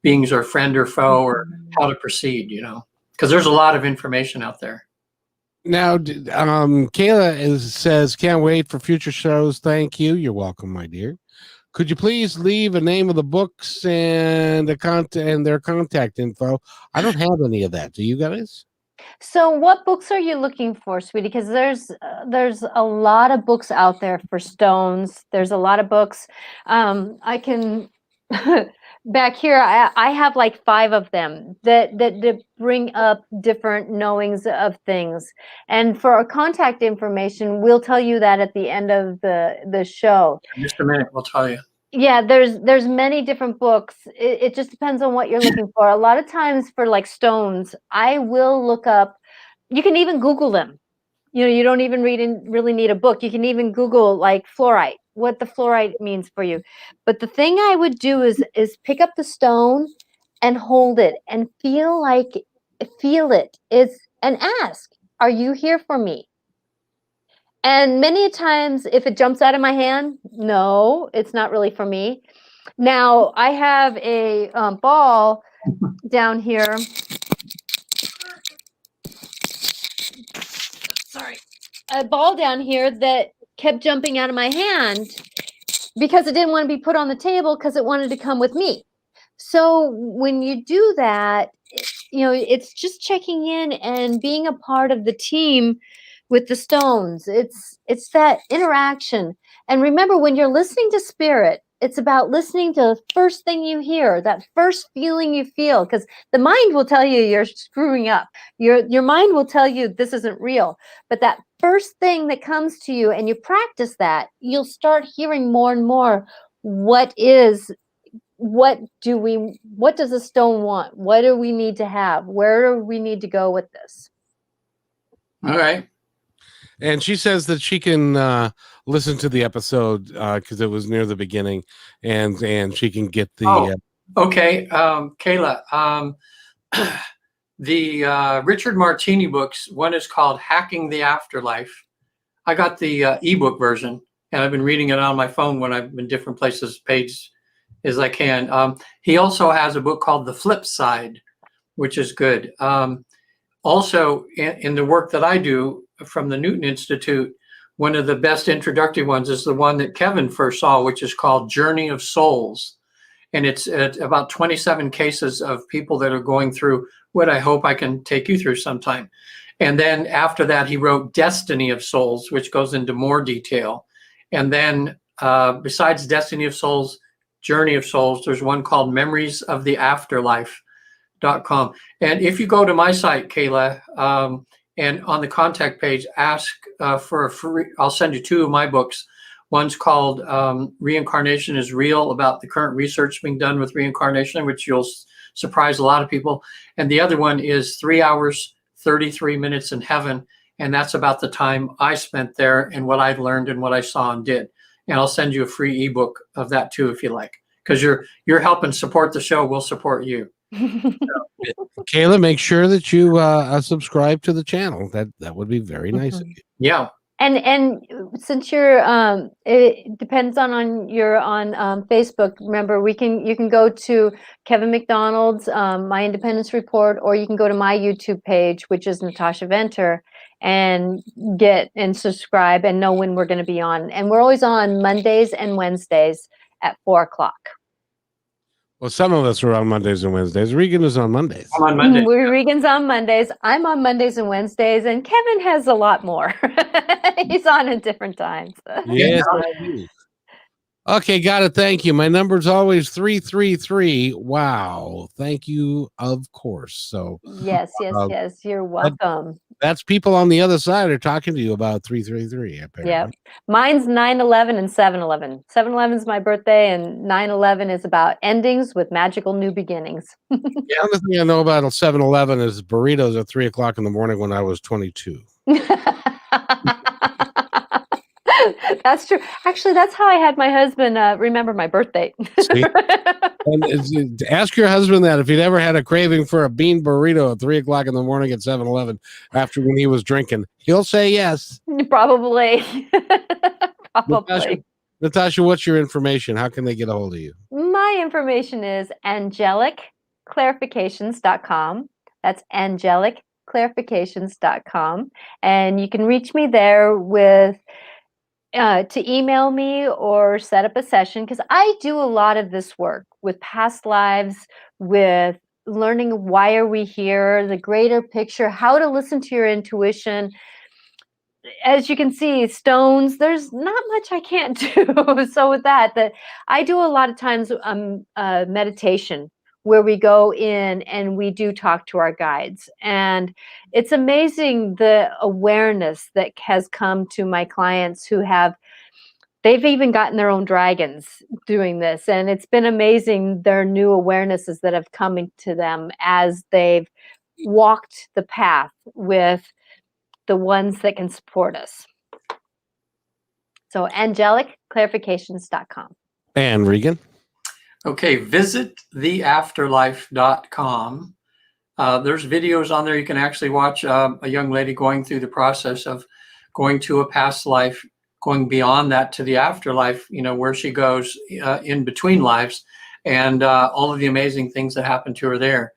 beings are friend or foe, or how to proceed, you know, because there's a lot of information out there. Now, Kayla says, can't wait for future shows. Thank you. You're welcome, my dear. Could you please leave a name of the books and the content and their contact info? I don't have any of that. Do you guys? So what books are you looking for, sweetie? Because there's a lot of books out there for stones. There's a lot of books. I can back here, I have like 5 of them that bring up different knowings of things. And for our contact information, we'll tell you that at the end of the show. In just a minute, we'll tell you. Yeah, there's many different books. It just depends on what you're looking for. A lot of times for like stones, I will look up, you can even Google them. You know, you don't even really need a book. You can even Google like fluorite, what the fluorite means for you. But the thing I would do is pick up the stone and hold it and feel it and ask, are you here for me? And many times if it jumps out of my hand, no, it's not really for me. Now I have a ball down here. Sorry. A ball down here that kept jumping out of my hand because it didn't want to be put on the table because it wanted to come with me. So when you do that, you know, it's just checking in and being a part of the team with the stones. It's that interaction. And remember, when you're listening to spirit, it's about listening to the first thing you hear, that first feeling you feel, because the mind will tell you you're screwing up. Your mind will tell you this isn't real. But that first thing that comes to you, and you practice that, you'll start hearing more and more what does the stone want? What do we need to have? Where do we need to go with this? All right. And she says that she can listen to the episode because it was near the beginning, and she can get the. Okay, Kayla. The Richard Martini books. One is called "Hacking the Afterlife." I got the ebook version, and I've been reading it on my phone when I've been different places, page as I can. He also has a book called "The Flip Side," which is good. Also, in the work that I do from the Newton Institute, one of the best introductory ones is the one that Kevin first saw, which is called Journey of Souls. And it's about 27 cases of people that are going through what I hope I can take you through sometime. And then after that, he wrote Destiny of Souls, which goes into more detail. And then besides Destiny of Souls, Journey of Souls, there's one called Memories of the Afterlife.com. And if you go to my site, Kayla, and on the contact page, ask for a free, I'll send you two of my books. One's called Reincarnation is Real, about the current research being done with reincarnation, which you'll surprise a lot of people. And the other one is 3 hours, 33 minutes in heaven. And that's about the time I spent there and what I learned and what I saw and did. And I'll send you a free ebook of that too, if you like, because you're helping support the show. We'll support you. Kayla, make sure that you subscribe to the channel. That would be very nice of you. Yeah. And since you're it depends on you're on Facebook. Remember, you can go to Kevin McDonald's My Independence Report, or you can go to my YouTube page, which is Natasha Venter, and get and subscribe and know when we're going to be on. And we're always on Mondays and Wednesdays at 4:00. Well, some of us are on Mondays and Wednesdays. Regan is on Mondays. I'm on Monday. Regan's on Mondays. I'm on Mondays and Wednesdays, and Kevin has a lot more. He's on at different times. Yes. Okay, got it. Thank you. My number's always 333. Wow. Thank you, of course. So yes. You're welcome. That's people on the other side are talking to you about 333. Apparently. Yeah. Mine's 9/11 and 7/11. 7/11 is my birthday, and 9/11 is about endings with magical new beginnings. The other thing I know about 7-Eleven is burritos at 3:00 in the morning when I was 22. That's true. Actually, that's how I had my husband remember my birthday. See? And ask your husband that if he'd ever had a craving for a bean burrito at 3:00 in the morning at 7-Eleven after when he was drinking. He'll say yes. Probably. Probably. Natasha, what's your information? How can they get a hold of you? My information is angelicclarifications.com. That's angelicclarifications.com. And you can reach me there with to email me or set up a session, because I do a lot of this work with past lives, with learning why are we here, the greater picture, how to listen to your intuition. As you can see, stones, there's not much I can't do. So with that I do a lot of times meditation, where we go in and we do talk to our guides. And it's amazing the awareness that has come to my clients they've even gotten their own dragons doing this. And it's been amazing, their new awarenesses that have come to them as they've walked the path with the ones that can support us. So angelicclarifications.com. And Regan? Okay, visit theafterlife.com. There's videos on there. You can actually watch a young lady going through the process of going to a past life, going beyond that to the afterlife, where she goes in between lives, and all of the amazing things that happen to her there.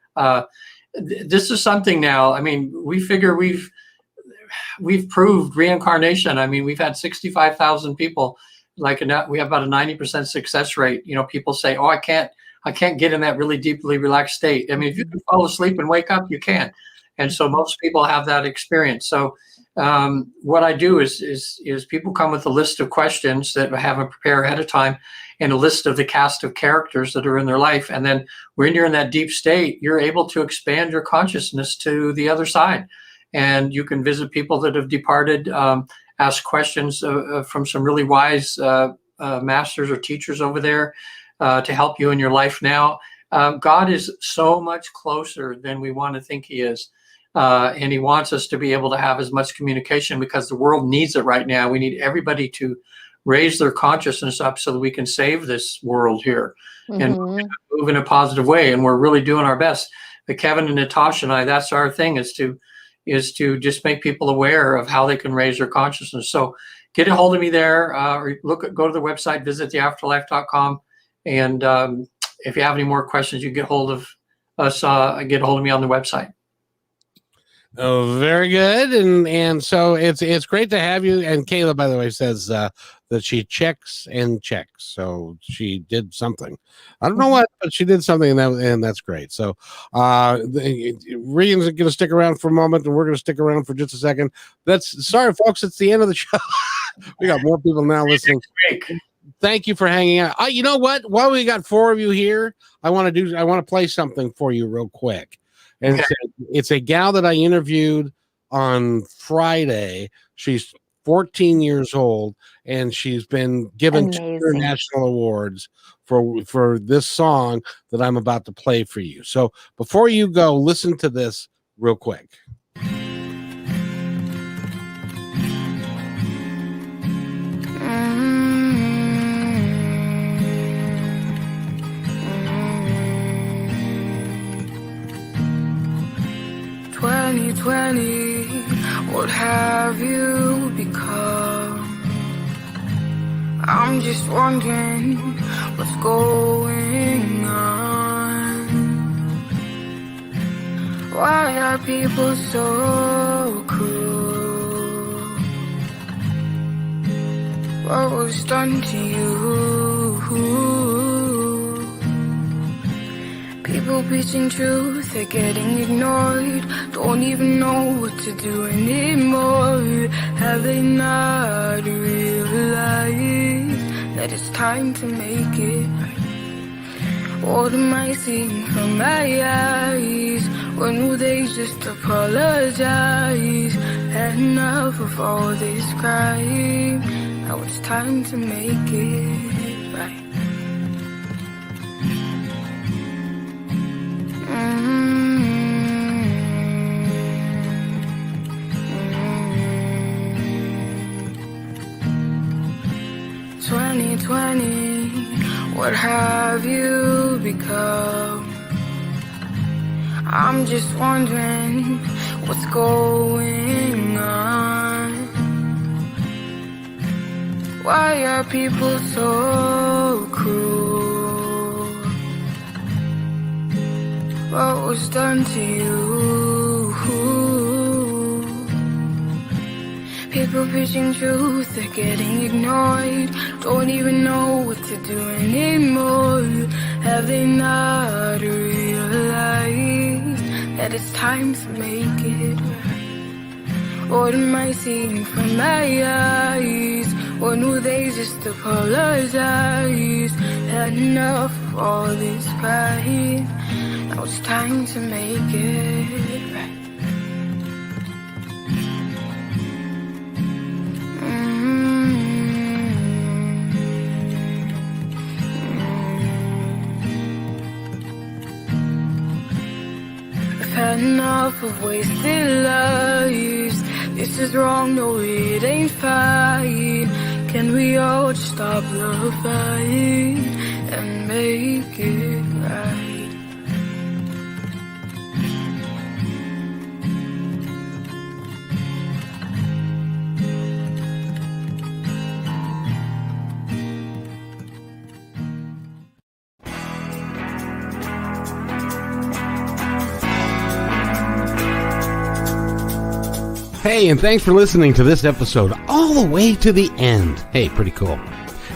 This is something now, I mean, we figure we've proved reincarnation. I mean, we've had 65,000 people. We have about a 90% success rate. People say, "Oh, I can't get in that really deeply relaxed state." I mean, if you can fall asleep and wake up, you can. And so most people have that experience. So what I do is people come with a list of questions that I have them prepare ahead of time, and a list of the cast of characters that are in their life. And then when you're in that deep state, you're able to expand your consciousness to the other side. And you can visit people that have departed, ask questions from some really wise masters or teachers over there to help you in your life now. God is so much closer than we want to think he is. And he wants us to be able to have as much communication because the world needs it right now. We need everybody to raise their consciousness up so that we can save this world here and move in a positive way. And we're really doing our best. But Kevin and Natasha and I, that's our thing, is to just make people aware of how they can raise their consciousness. So get a hold of me there. Go to the website, visit theafterlife.com. And if you have any more questions, you can get hold of us, get a hold of me on the website. Oh, very good. And so it's great to have you. And Kayla, by the way, says that she checks and checks. So she did something. I don't know what, but she did something, and that's great. So Regan's going to stick around for a moment, and we're going to stick around for just a second. Sorry, folks, it's the end of the show. We got more people now listening. Thank you for hanging out. You know what? While we got 4 of you here, I want to play something for you real quick. And it's a gal that I interviewed on Friday. She's 14 years old, and she's been given 2 international awards for this song that I'm about to play for you. So before you go, listen to this real quick. 2020, what have you become? I'm just wondering what's going on. Why are people so cruel? What was done to you? People preaching truth, they're getting ignored. Don't even know what to do anymore. Have they not realized that it's time to make it right? What am I seeing from my eyes? When will they just apologize? Had enough of all this crime. Now it's time to make it right. 2020, what have you become? I'm just wondering what's going on. Why are people so cruel? What was done to you? People preaching truth, they're getting ignored. Don't even know what to do anymore. Have they not realized that it's time to make it right? What am I seeing from my eyes? When will they just apologize? Had enough of all this pride. Now it's time to make it right. Had enough of wasted lives. This is wrong, no it ain't fine. Can we all just stop the fight and make it right? Hey, and thanks for listening to this episode all the way to the end. Hey, pretty cool.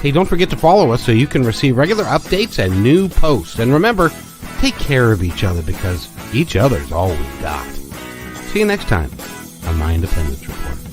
Hey, don't forget to follow us so you can receive regular updates and new posts. And remember, take care of each other because each other's all we've got. See you next time on My Independence Report.